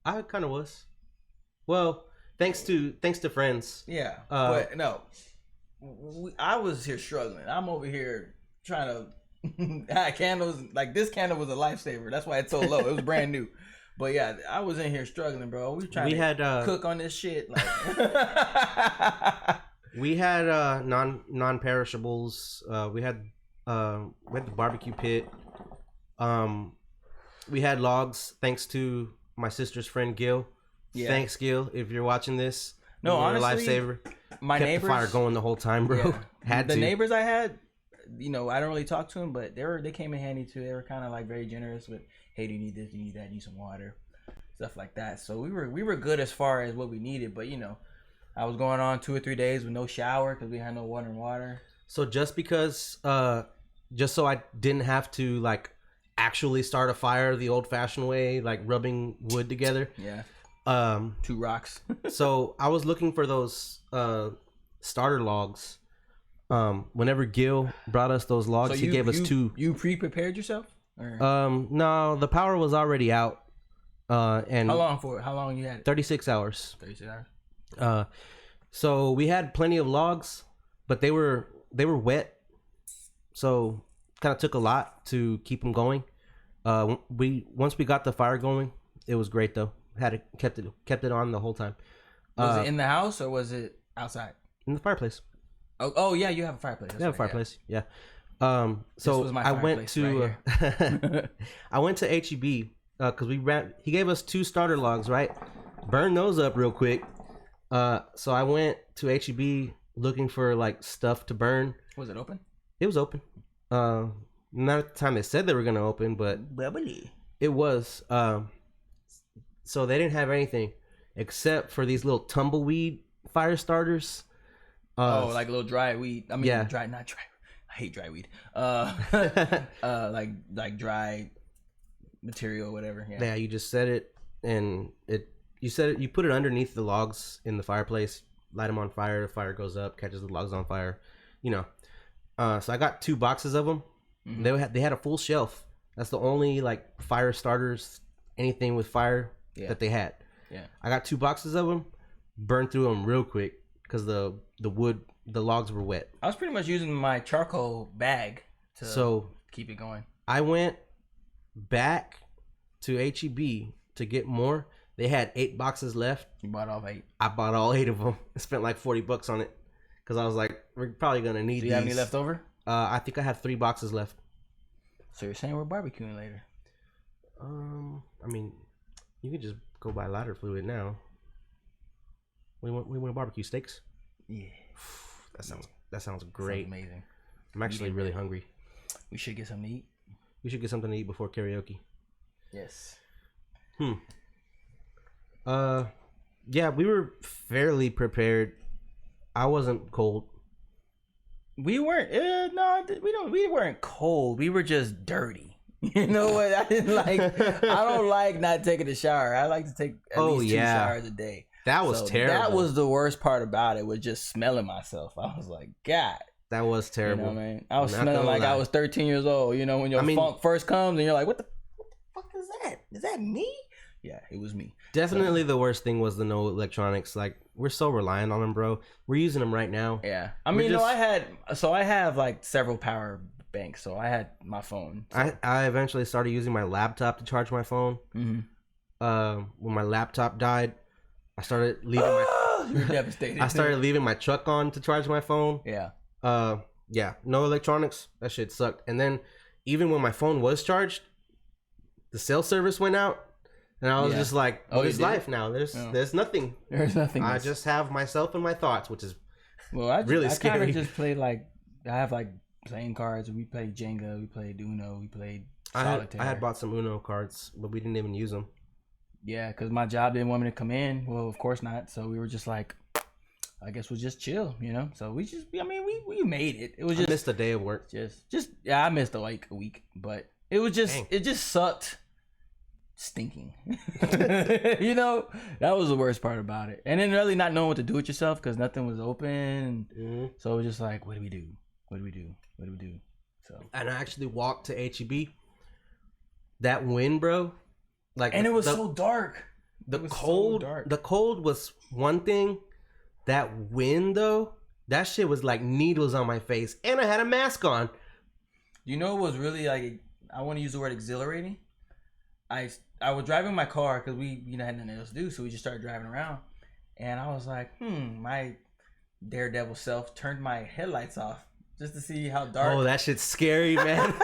I kind of was. Well, thanks to friends. Yeah, but no, I was here struggling. I'm over here trying to have candles. Like this candle was a lifesaver. That's why it's so low. It was brand new. But yeah, I was in here struggling, bro. We were trying to cook on this shit. Like we had non-perishables. We had the barbecue pit. We had logs. Thanks to my sister's friend Gil. Yeah. Thanks, Gil, if you're watching this. No, honestly, a lifesaver. My kept neighbors, the fire going the whole time, bro. Yeah. The neighbors I had, I don't really talk to them, but they came in handy too. They were kind of like very generous with, hey, do you need this? Do you need that? Do you need some water? Stuff like that. So we were good as far as what we needed, but I was going on 2 or 3 days with no shower because we had no water. So just because, just so I didn't have to like actually start a fire the old-fashioned way, like rubbing wood together. Yeah. 2 rocks. So I was looking for those starter logs. Whenever Gil brought us those logs, he gave us 2. You pre-prepared yourself? Or? No, the power was already out. And how long you had it? 36 hours. 36 hours. So we had plenty of logs, but they were wet. So kind of took a lot to keep them going. Once we got the fire going, it was great though. Kept it on the whole time. Was it in the house or was it outside? In the fireplace. Oh yeah, you have a fireplace. That's fireplace. Yeah. So I went to I went to HEB because he gave us 2 starter logs, right? Burn those up real quick. So I went to HEB looking for like stuff to burn. Was it open? It was open. Not at the time they said they were gonna open, but bubbly. It was. So they didn't have anything except for these little tumbleweed fire starters. Like little dry weed. I mean, yeah. Not dry. I hate dry weed. Like dry material or whatever. Yeah, you just set it and you put it underneath the logs in the fireplace, light them on fire, the fire goes up, catches the logs on fire, so I got 2 boxes of them. Mm-hmm. They had a full shelf. That's the only like fire starters, anything with fire that they had. Yeah, I got 2 boxes of them, burned through them real quick because the logs were wet. I was pretty much using my charcoal bag to keep it going. I went back to HEB to get more. They had 8 boxes left. You bought all 8? I bought all 8 of them. I spent like $40 on it because I was like, we're probably gonna need these. Do you have any left over? I think I have 3 boxes left. So you're saying we're barbecuing later? I mean, you can just go buy lighter fluid now. We want to barbecue steaks. Yeah, that sounds great. Sounds amazing. I'm actually really hungry. We should get something to eat. We should get something to eat before karaoke. Yes. Yeah, we were fairly prepared. I wasn't cold. We weren't. We weren't cold. We were just dirty. You know what? I don't like not taking a shower. I like to take at least 2 showers a day. That was terrible. That was the worst part about it, was just smelling myself. I was like, God. That was terrible. You know what I mean? I was smelling like I was 13 years old. When your funk first comes and you're like, what the fuck is that? Is that me? Yeah, it was me. Definitely the worst thing was the no electronics. Like, we're so reliant on them, bro. We're using them right now. Yeah. I mean, I have like several power banks. So I had my phone. So. I eventually started using my laptop to charge my phone. Mm-hmm. When my laptop died, I started leaving You're devastated. I started leaving my truck on to charge my phone. Yeah. Yeah. No electronics. That shit sucked. And then even when my phone was charged, the cell service went out. And I was just like, what is life now? There's nothing. There's nothing. I just have myself and my thoughts, which is really scary. I kind of just played I have playing cards. We played Jenga. We played Uno. We played Solitaire. I had bought some Uno cards, but we didn't even use them. Yeah, because my job didn't want me to come in. Well, of course not. So we were just like, I guess we'll just chill, So we made it. It was just. I missed a day of work. I missed a week, but it was just, it just sucked stinking. You know, that was the worst part about it. And then really not knowing what to do with yourself because nothing was open. Mm-hmm. So it was just like, what do we do? What do we do? What do we do? So, and I actually walked to HEB. That wind, bro. Like, and it was so dark. The cold was one thing. That wind, though, that shit was like needles on my face, and I had a mask on. You know, it was really like, I want to use the word exhilarating. I was driving my car because we had nothing else to do, so we just started driving around, and I was like, my daredevil self turned my headlights off just to see how dark. Oh, that shit's scary, man.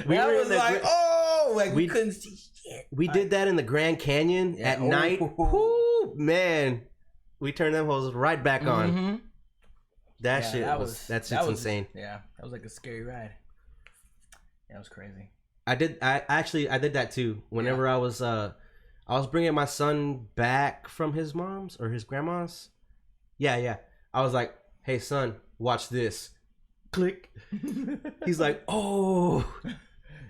We couldn't see shit. We did that in the Grand Canyon at night. Woo, man, we turned them hoes right back on. Mm-hmm. That's just insane. That was like a scary ride. Yeah, it was crazy. I did that too. Whenever I was bringing my son back from his mom's or his grandma's. Yeah. I was like, "Hey son, watch this." Click. He's like, "Oh."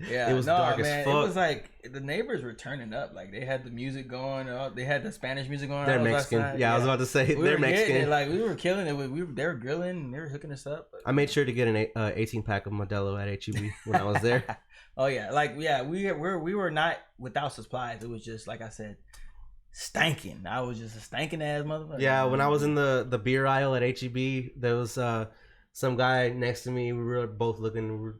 Yeah, it was dark as fuck. It was like the neighbors were turning up. Like they had the music going. They had the Spanish music going. They're Mexican. I was about to say they're Mexican. Like we were killing it. They were grilling and they were hooking us up. I made sure to get an 18-pack of Modelo at HEB when I was there. Oh yeah, we were not without supplies. It was just like I said, stanking. I was just a stanking ass motherfucker. Yeah, when I was in the beer aisle at HEB, there was some guy next to me. We were both looking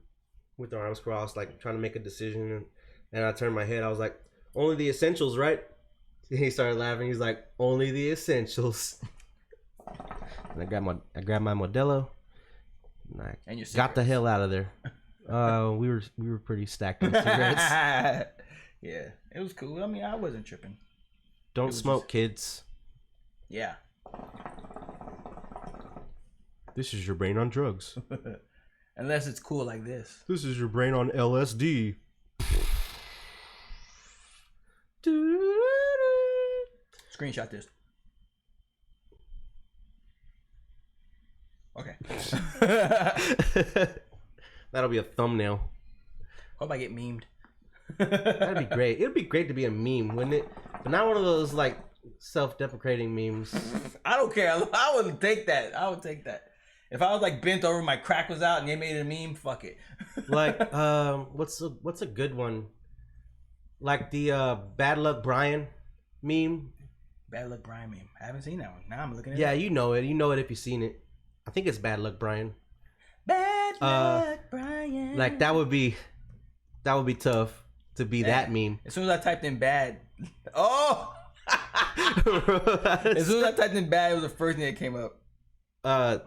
with our arms crossed, like trying to make a decision, and I turned my head. I was like, "Only the essentials, right?" And he started laughing. He's like, "Only the essentials." And I grabbed my Modelo, and I got the hell out of there. We were pretty stacked on cigarettes. Yeah, it was cool. I mean, I wasn't tripping. Don't smoke, kids. Yeah. This is your brain on drugs. Unless it's cool like this. This is your brain on LSD. Screenshot this. Okay. That'll be a thumbnail. Hope I get memed. That'd be great. It'd be great to be a meme, wouldn't it? But not one of those like self-deprecating memes. I don't care. I wouldn't take that. I would take that. If I was like bent over, my crack was out, and they made a meme, fuck it. Like, what's a good one? Like the Bad Luck Brian meme. Bad Luck Brian meme. I haven't seen that one. Now I'm looking at it. Yeah, you know it. You know it if you've seen it. I think it's Bad Luck Brian. Bad Luck Brian. Like that would be tough to be that meme. As soon as I typed in bad, as soon as I typed in bad, it was the first thing that came up.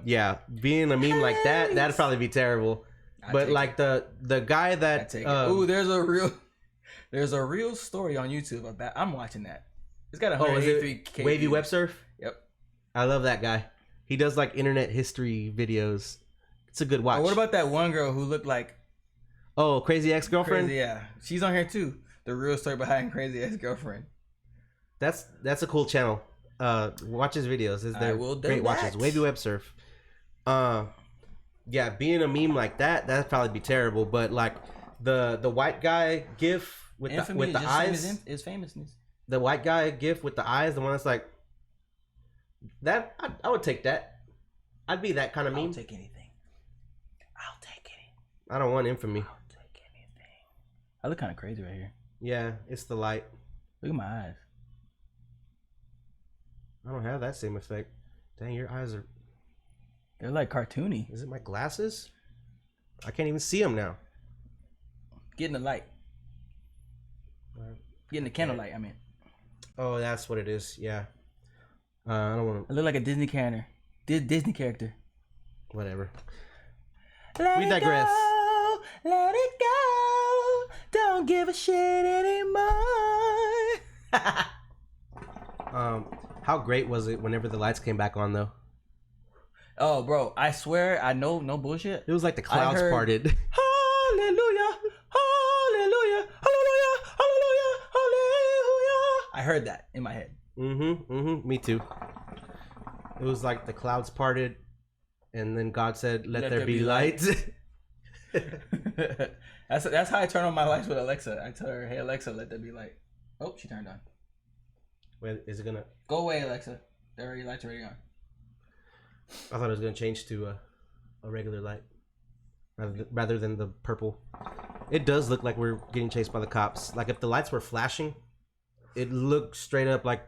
Yeah, being a meme like that'd probably be terrible. But like the guy that there's a real story on YouTube about. I'm watching that. It's got 183K. Wavy Web Surf. Yep. I love that guy. He does like internet history videos. It's a good watch. Oh, what about that one girl who looked like? Oh, Crazy Ex-Girlfriend. Yeah, she's on here too. The real story behind Crazy Ex-Girlfriend. That's a cool channel. Watch his videos. They're great watches. Wavy Web Surf. Yeah, being a meme like that'd probably be terrible. But like the white guy gif with the eyes is famousness. The white guy gif with the eyes, the one that's like that. I would take that. I'd be that kind of meme. I'll take anything. I don't want infamy. I'll take anything. I look kind of crazy right here. Yeah, it's the light. Look at my eyes. I don't have that same effect. Dang, your eyes are... They're like cartoony. Is it my glasses? I can't even see them now. Get in the light. Get in the candlelight, I mean. Oh, that's what it is. Yeah. I don't want to... I look like a Disney character. Disney character. Whatever. We digress. Let it go. Don't give a shit anymore. How great was it whenever the lights came back on though? Oh, bro, I swear, I know, no bullshit. It was like the clouds parted. Hallelujah, hallelujah, hallelujah, hallelujah, hallelujah. I heard that in my head. Me too. It was like the clouds parted, and then God said, "Let there be light." That's how I turn on my lights with Alexa. I tell her, "Hey Alexa, let there be light." Oh, she turned on. Wait, is it gonna go away, Alexa? The light's already on. I thought it was gonna change to a regular light rather than the purple. It does look like we're getting chased by the cops. Like if the lights were flashing, it looked straight up like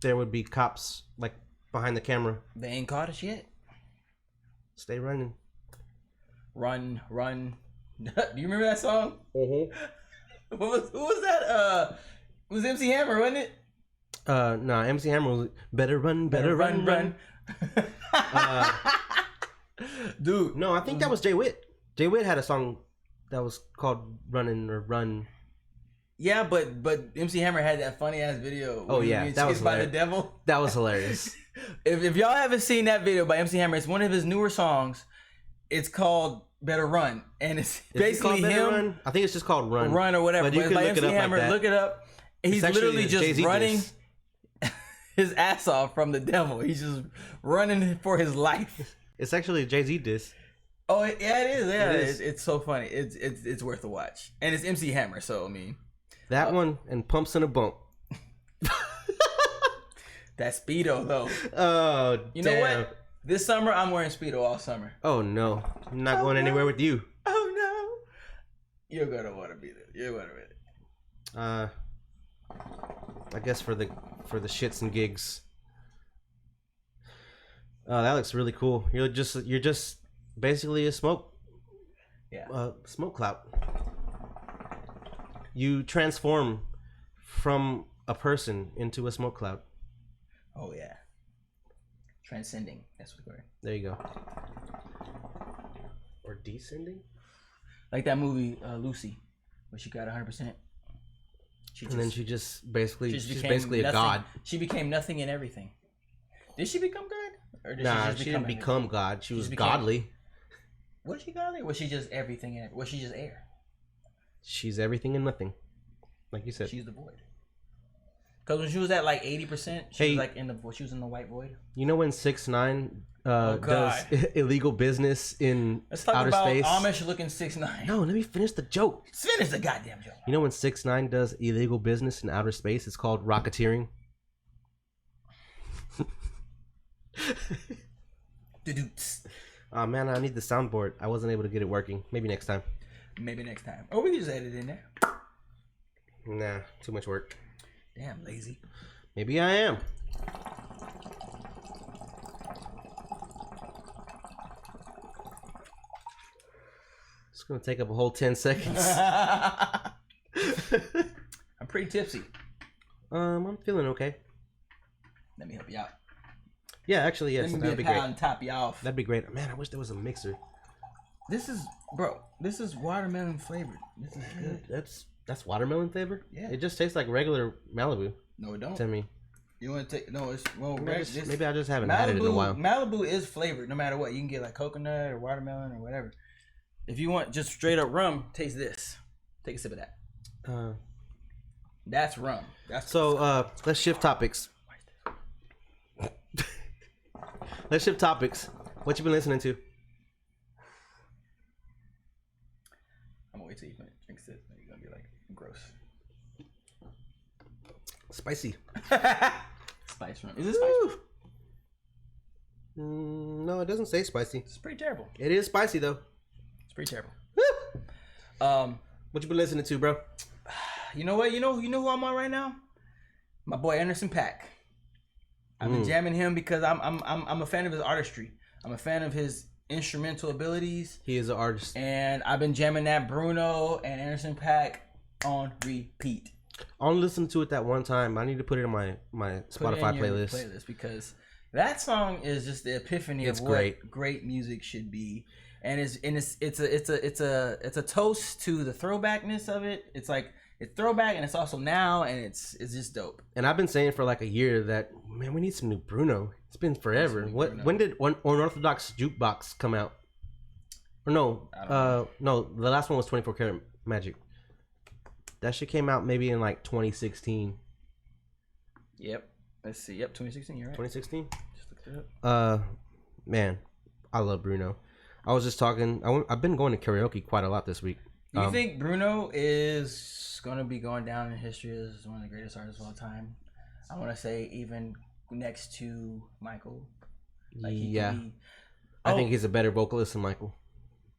there would be cops like behind the camera. They ain't caught us yet. Stay running. Run. Do you remember that song? Mm-hmm. Who was that? It was MC Hammer, wasn't it? No, MC Hammer was better run. Dude, no, I think that was Jay Witt. Jay Witt had a song that was called "Runnin' or Run." Yeah, but MC Hammer had that funny ass video. Oh yeah, that was by the devil. That was hilarious. if y'all haven't seen that video by MC Hammer, it's one of his newer songs. It's called "Better Run," and it's basically him. Run? I think it's just called "Run" or whatever. But you can by look MC it up Hammer, like that. Look it up. He's literally just Jay-Z running his ass off from the devil. He's just running for his life. It's actually a Jay-Z diss. Oh yeah, it is. Yeah, it's so funny. It's worth a watch, and it's MC Hammer. So I mean, that one and Pumps in a Bump. That Speedo though. Oh, you know what? This summer I'm wearing Speedo all summer. Oh no, I'm not going anywhere with you. Oh no, you're gonna want to be there. You're gonna be there. I guess for the shits and gigs. Oh, that looks really cool. You're just basically a smoke cloud. You transform from a person into a smoke cloud. Oh yeah. Transcending. That's what we're. There you go. Or descending? Like that movie Lucy, where she got 100%. Then she just basically she's basically a god. She became nothing and everything. Did she become God? Or did she didn't become God. She was godly. Was she godly? Or was she just everything and was she just air? She's everything and nothing. Like you said. She's the void. Because when she was at like 80%, she was like she was in the white void. You know when 6ix9ine does illegal business in outer space? Amish looking 6ix9ine. No, let me finish the joke. Finish the goddamn joke. You know when 6ix9ine does illegal business in outer space? It's called rocketeering. Oh man, I need the soundboard. I wasn't able to get it working. Maybe next time. Or we can just edit it in there. Nah, too much work. Damn, lazy. Maybe I am. It's gonna take up a whole 10 seconds. I'm pretty tipsy. I'm feeling okay. Let me help you out. Yeah, actually, yes. Let me be a pal and top you off. That'd be great. Man, I wish there was a mixer. This is watermelon flavored. This is good. That's watermelon flavor? Yeah. It just tastes like regular Malibu. No, it don't. To me. You want to take... No, it's... Well, maybe I just haven't had it in a while. Malibu is flavored no matter what. You can get like coconut or watermelon or whatever. If you want just straight up rum, taste this. Take a sip of that. That's rum. Let's shift topics. Let's shift topics. What you been listening to? I'm gonna wait till you drink this. You're gonna be like gross. Spicy. Spice rum. Is it spicy? No, it doesn't say spicy. It's pretty terrible. It is spicy though. It's pretty terrible. Woo! What you been listening to, bro? You know what? You know who I'm on right now? My boy Anderson .Paak. I've been jamming him because I'm a fan of his artistry. I'm a fan of his instrumental abilities. He is an artist. And I've been jamming that Bruno and Anderson .Paak on repeat. I only listened to it that one time. I need to put it in my Spotify playlist because that song is just the epiphany of what great music should be. And it's a toast to the throwbackness of it. It's like it's throwback and it's also now and it's just dope. And I've been saying for like a year that man, we need some new Bruno. It's been forever. When did Unorthodox Jukebox come out? Or no, no, the last one was 24 Karat Magic. That shit came out maybe in like 2016. Yep. Let's see. Yep, 2016. You're right. 2016. Just looked it up. Man, I love Bruno. I was just talking. I've been going to karaoke quite a lot this week. Do you think Bruno is going to be going down in history as one of the greatest artists of all time? I want to say even next to Michael. Like I think he's a better vocalist than Michael.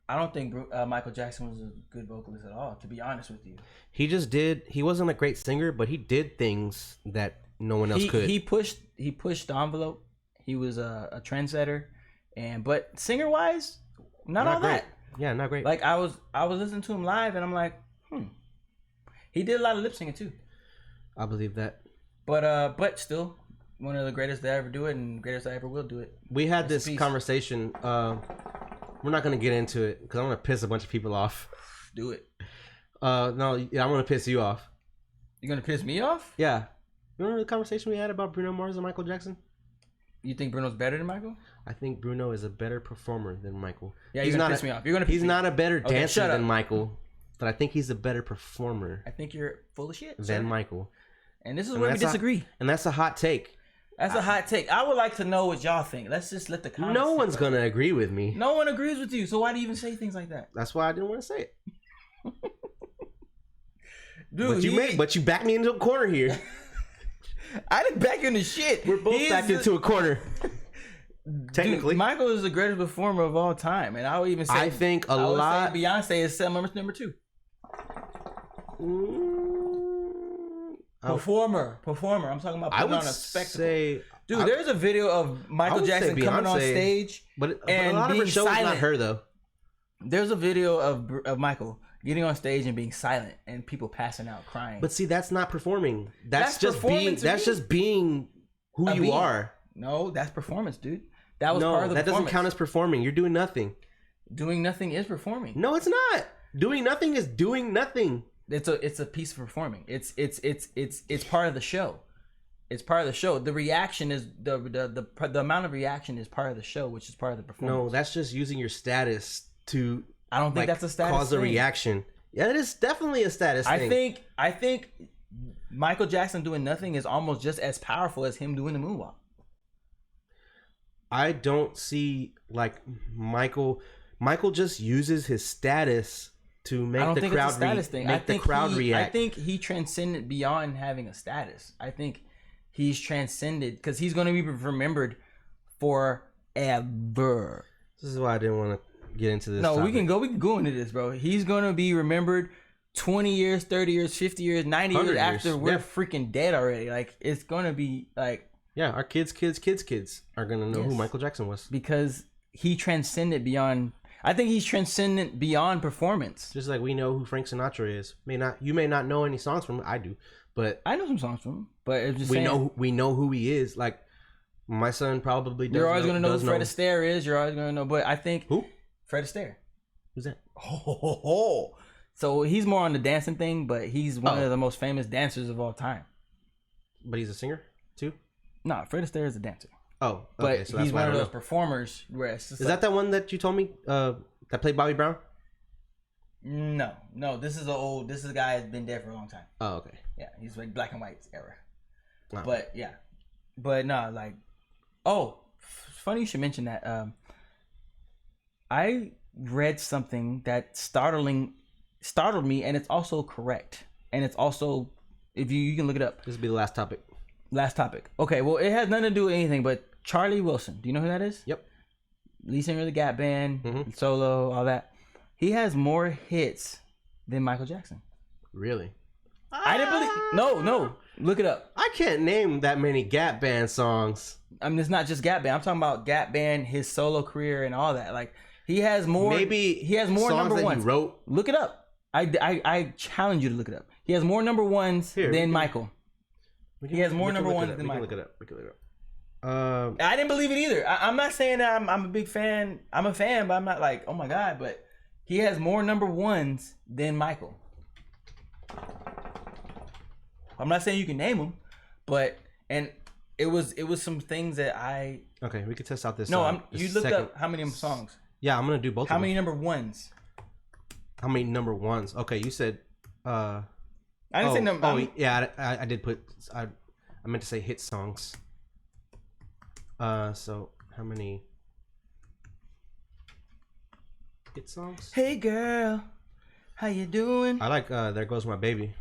I don't think Michael Jackson was a good vocalist at all, to be honest with you. He wasn't a great singer, but he did things that no one else could. He pushed the envelope. He was a trendsetter, but singer wise, not all great. that. Yeah, not great. Like I was listening to him live, and I'm like, He did a lot of lip syncing too. I believe that. But still, one of the greatest that ever do it, and greatest I ever will do it. We had this conversation. We're not gonna get into it because I'm gonna piss a bunch of people off. Do it. No, yeah, I'm gonna piss you off. You're gonna piss me off? Yeah. Remember the conversation we had about Bruno Mars and Michael Jackson? You think Bruno's better than Michael? I think Bruno is a better performer than Michael. Yeah, he's gonna piss me off. You're gonna. He's not a better dancer than Michael, but I think he's a better performer. I think you're full of shit than Michael. And this is where we disagree. And that's a hot take. That's a hot take. I would like to know what y'all think. Let's just let the comments. No one's gonna agree with me. No one agrees with you. So why do you even say things like that? That's why I didn't want to say it. Dude, but you backed me into a corner here. I didn't back you into shit. We're both backed into a corner. Technically, dude, Michael is the greatest performer of all time, and I would even say I think a lot. Beyonce is number 2. Performer. I'm talking about putting on a spectacle. There's a video of Michael Jackson coming on stage, but a lot of her show is not her though. There's a video of Michael getting on stage and being silent, and people passing out crying. But see, that's not performing. That's just being. That's just being who you are. No, that's performance, dude. That was part of the performance. That doesn't count as performing. You're doing nothing. Doing nothing is performing. No, it's not. Doing nothing is doing nothing. It's a piece of performing. It's part of the show. It's part of the show. The reaction is the amount of reaction is part of the show, which is part of the performance. No, that's just using your status to. I don't think that's a status cause a reaction. Yeah, it is definitely a status thing. I think Michael Jackson doing nothing is almost just as powerful as him doing the moonwalk. I don't see Michael just uses his status to make the crowd react. I think he transcended beyond having a status. I think he's transcended because he's going to be remembered forever. This is why I didn't want to get into this. No, topic. we can go into this, bro. He's going to be remembered 20 years, 30 years, 50 years, 90 years after we're freaking dead already. Like, it's going to be like... Yeah, our kids are going to know who Michael Jackson was. Because he transcended beyond... I think he's transcendent beyond performance. Just like we know who Frank Sinatra is. You may not know any songs from him. I do, but I know some songs from him. But it's just we know who he is. Like my son probably does. You're always gonna know who Fred Astaire is. You're always gonna know. But I think who Fred Astaire. Who's that? Oh. So he's more on the dancing thing, but he's one of the most famous dancers of all time. But he's a singer too. No, Fred Astaire is a dancer. Oh, okay. But so he's one of those performers where it's just is that the one that you told me that played Bobby Brown? No. This is a guy that's been dead for a long time. Oh, okay. Yeah, he's like black and white era. Wow. But yeah, no, like, funny you should mention that. I read something that startled me, and it's also correct, and it's also if you can look it up. This will be the last topic. Last topic. Okay, well, it has nothing to do with anything, but Charlie Wilson. Do you know who that is? Yep. Lead singer of the Gap Band, solo, all that. He has more hits than Michael Jackson. Really? I didn't believe. No. Look it up. I can't name that many Gap Band songs. I mean, it's not just Gap Band. I'm talking about Gap Band, his solo career, and all that. Like, he has more. Maybe he has more songs number ones. He wrote. Look it up. I challenge you to look it up. He has more number ones than Michael. He has more number ones than Michael. We can look it up. I didn't believe it either. I'm not saying that I'm a big fan. I'm a fan, but I'm not like, oh my god. But he has more number ones than Michael. I'm not saying you can name them, but it was some things that I. Okay, we could test out this. No, you looked up how many songs. Yeah, I'm gonna do both. How many number ones? How many number ones? Okay, you said. I didn't say number. Oh, yeah, I did put. I meant to say hit songs. So how many hit songs? Hey girl, How you doing? I like There Goes My Baby.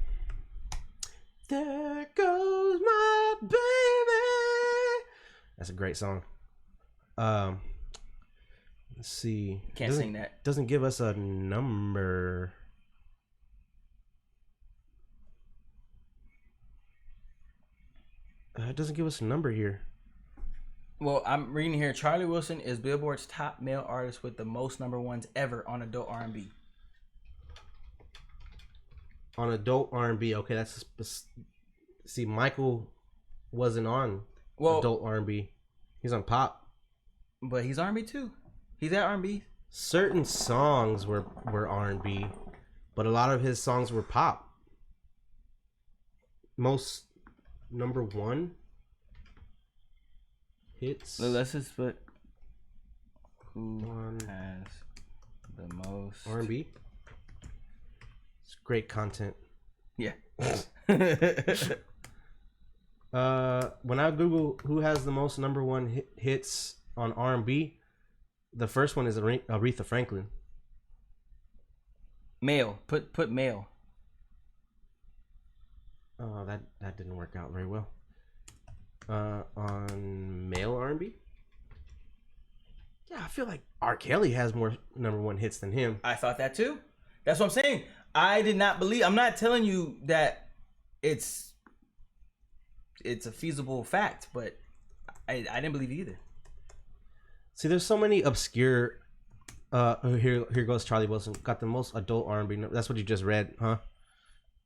There goes my baby. That's a great song. Let's see. Can't sing that. Doesn't give us a number. It doesn't give us a number here. Well, I'm reading here. Charlie Wilson is Billboard's top male artist with the most number ones ever on adult R&B. On adult R&B, okay, that's see. Michael wasn't on adult R&B. He's on pop, but he's R&B too. He's at R&B. Certain songs were R&B, but a lot of his songs were pop. Most number one hits. Let's just put who has the most R&B. It's great content. Yeah. When I Google who has the most number one hits on R&B, the first one is Aretha Franklin. Male. Put male. Oh, that didn't work out very well. On male R&B? Yeah, I feel like R. Kelly has more number one hits than him. I thought that too. That's what I'm saying. I did not believe. I'm not telling you that it's a feasible fact, but I didn't believe it either. See, there's so many obscure. Here goes Charlie Wilson. Got the most adult R&B. That's what you just read, huh?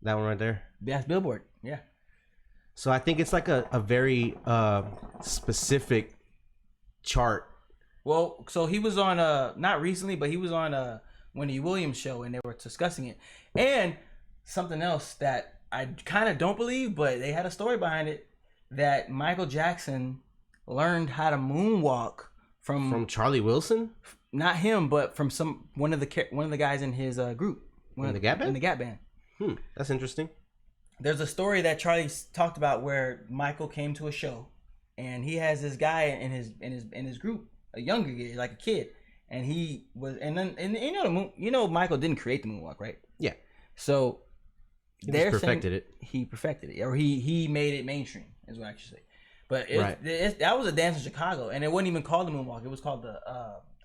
That one right there. That's Billboard. Yeah. So I think it's like a very specific chart. Well, so he was on not recently, but he was on Wendy Williams show, and they were discussing it. And something else that I kind of don't believe, but they had a story behind it, that Michael Jackson learned how to moonwalk from Charlie Wilson. Not him, but from one of the guys in his group. In the Gap Band. In the Gap Band. That's interesting. There's a story that Charlie talked about where Michael came to a show, and he has this guy in his group, a younger kid, like a kid, and he was, and Michael didn't create the moonwalk, right? Yeah. So he perfected it. He perfected it, or he made it mainstream, is what I should say. But that was a dance in Chicago, and it wasn't even called the moonwalk. It was called the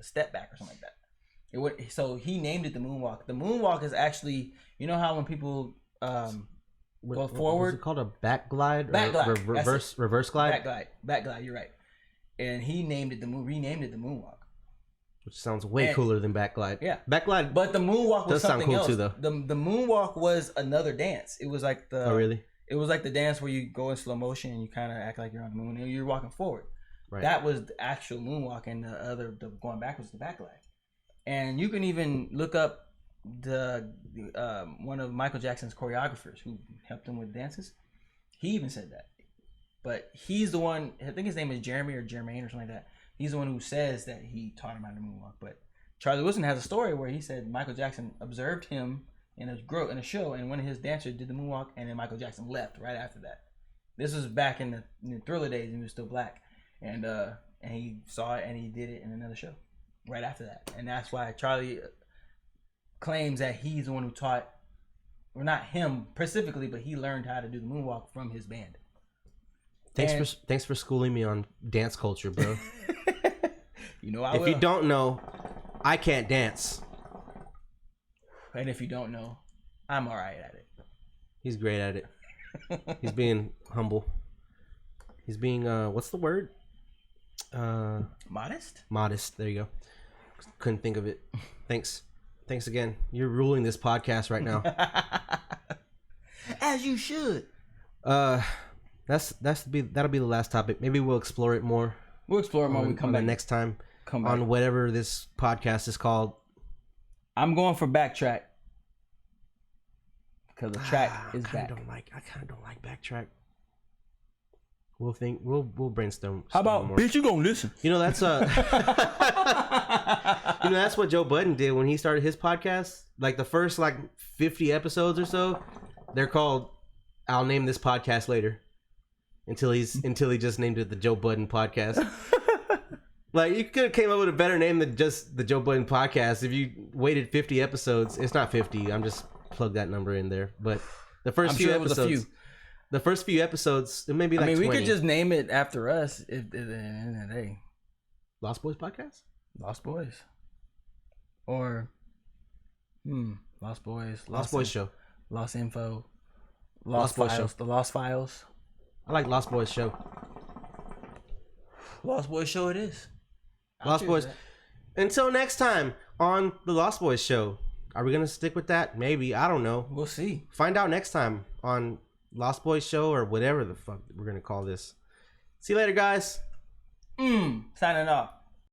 step back or something like that. So he named it the moonwalk. The moonwalk is actually, you know how when people go forward, is it called a back glide? Back glide. Reverse glide. Back glide. You're right. And he renamed it the moonwalk, which sounds way cooler than back glide. Yeah, back glide. But the moonwalk was something else. Too, though. The moonwalk was another dance. It was like the. Oh really? It was like the dance where you go in slow motion and you kind of act like you're on the moon and you're walking forward. Right. That was the actual moonwalk, and the going backwards, the back glide. And you can even look up the one of Michael Jackson's choreographers who helped him with dances. He even said that. But he's the one, I think his name is Jeremy or Jermaine or something like that. He's the one who says that he taught him how to moonwalk. But Charlie Wilson has a story where he said Michael Jackson observed him in a show, and one of his dancers did the moonwalk, and then Michael Jackson left right after that. This was back in the Thriller days, and he was still black. And he saw it, and he did it in another show right after that. And that's why Charlie claims that he's the one who taught, or not him specifically, but he learned how to do the moonwalk from his band. Thanks for schooling me on dance culture, bro. If you don't know, I can't dance. And if you don't know, I'm all right at it. He's great at it. He's being humble. He's being what's the word? Modest? Modest. There you go. Couldn't think of it. Thanks again. You're ruling this podcast right now. As you should. That'll be the last topic. Maybe we'll explore it more. We'll explore it more when we come back next time. Come back on whatever this podcast is called. I'm going for backtrack because the track is back. I kind of don't like backtrack. We'll brainstorm. How about more. Bitch? You gonna listen? That's that's what Joe Budden did when he started his podcast. Like the first 50 episodes or so, they're called "I'll name this podcast later." Until he just named it the Joe Budden podcast. Like, you could have came up with a better name than just the Joe Budden Podcast. If you waited 50 episodes, it's not 50. I'm just plug that number in there. But the first few episodes, the first few episodes, it may be like 20. We could just name it after us. If at the end of the day, Lost Boys Podcast, Lost Boys, or Lost Boys, Lost Boys Show, Lost Info, Lost Files, Show. The Lost Files. I like Lost Boys Show. Lost Boys Show it is. Lost Boys. Until next time on the Lost Boys Show. Are we going to stick with that? Maybe. I don't know. We'll see. Find out next time on Lost Boys Show or whatever the fuck we're going to call this. See you later, guys. Signing off.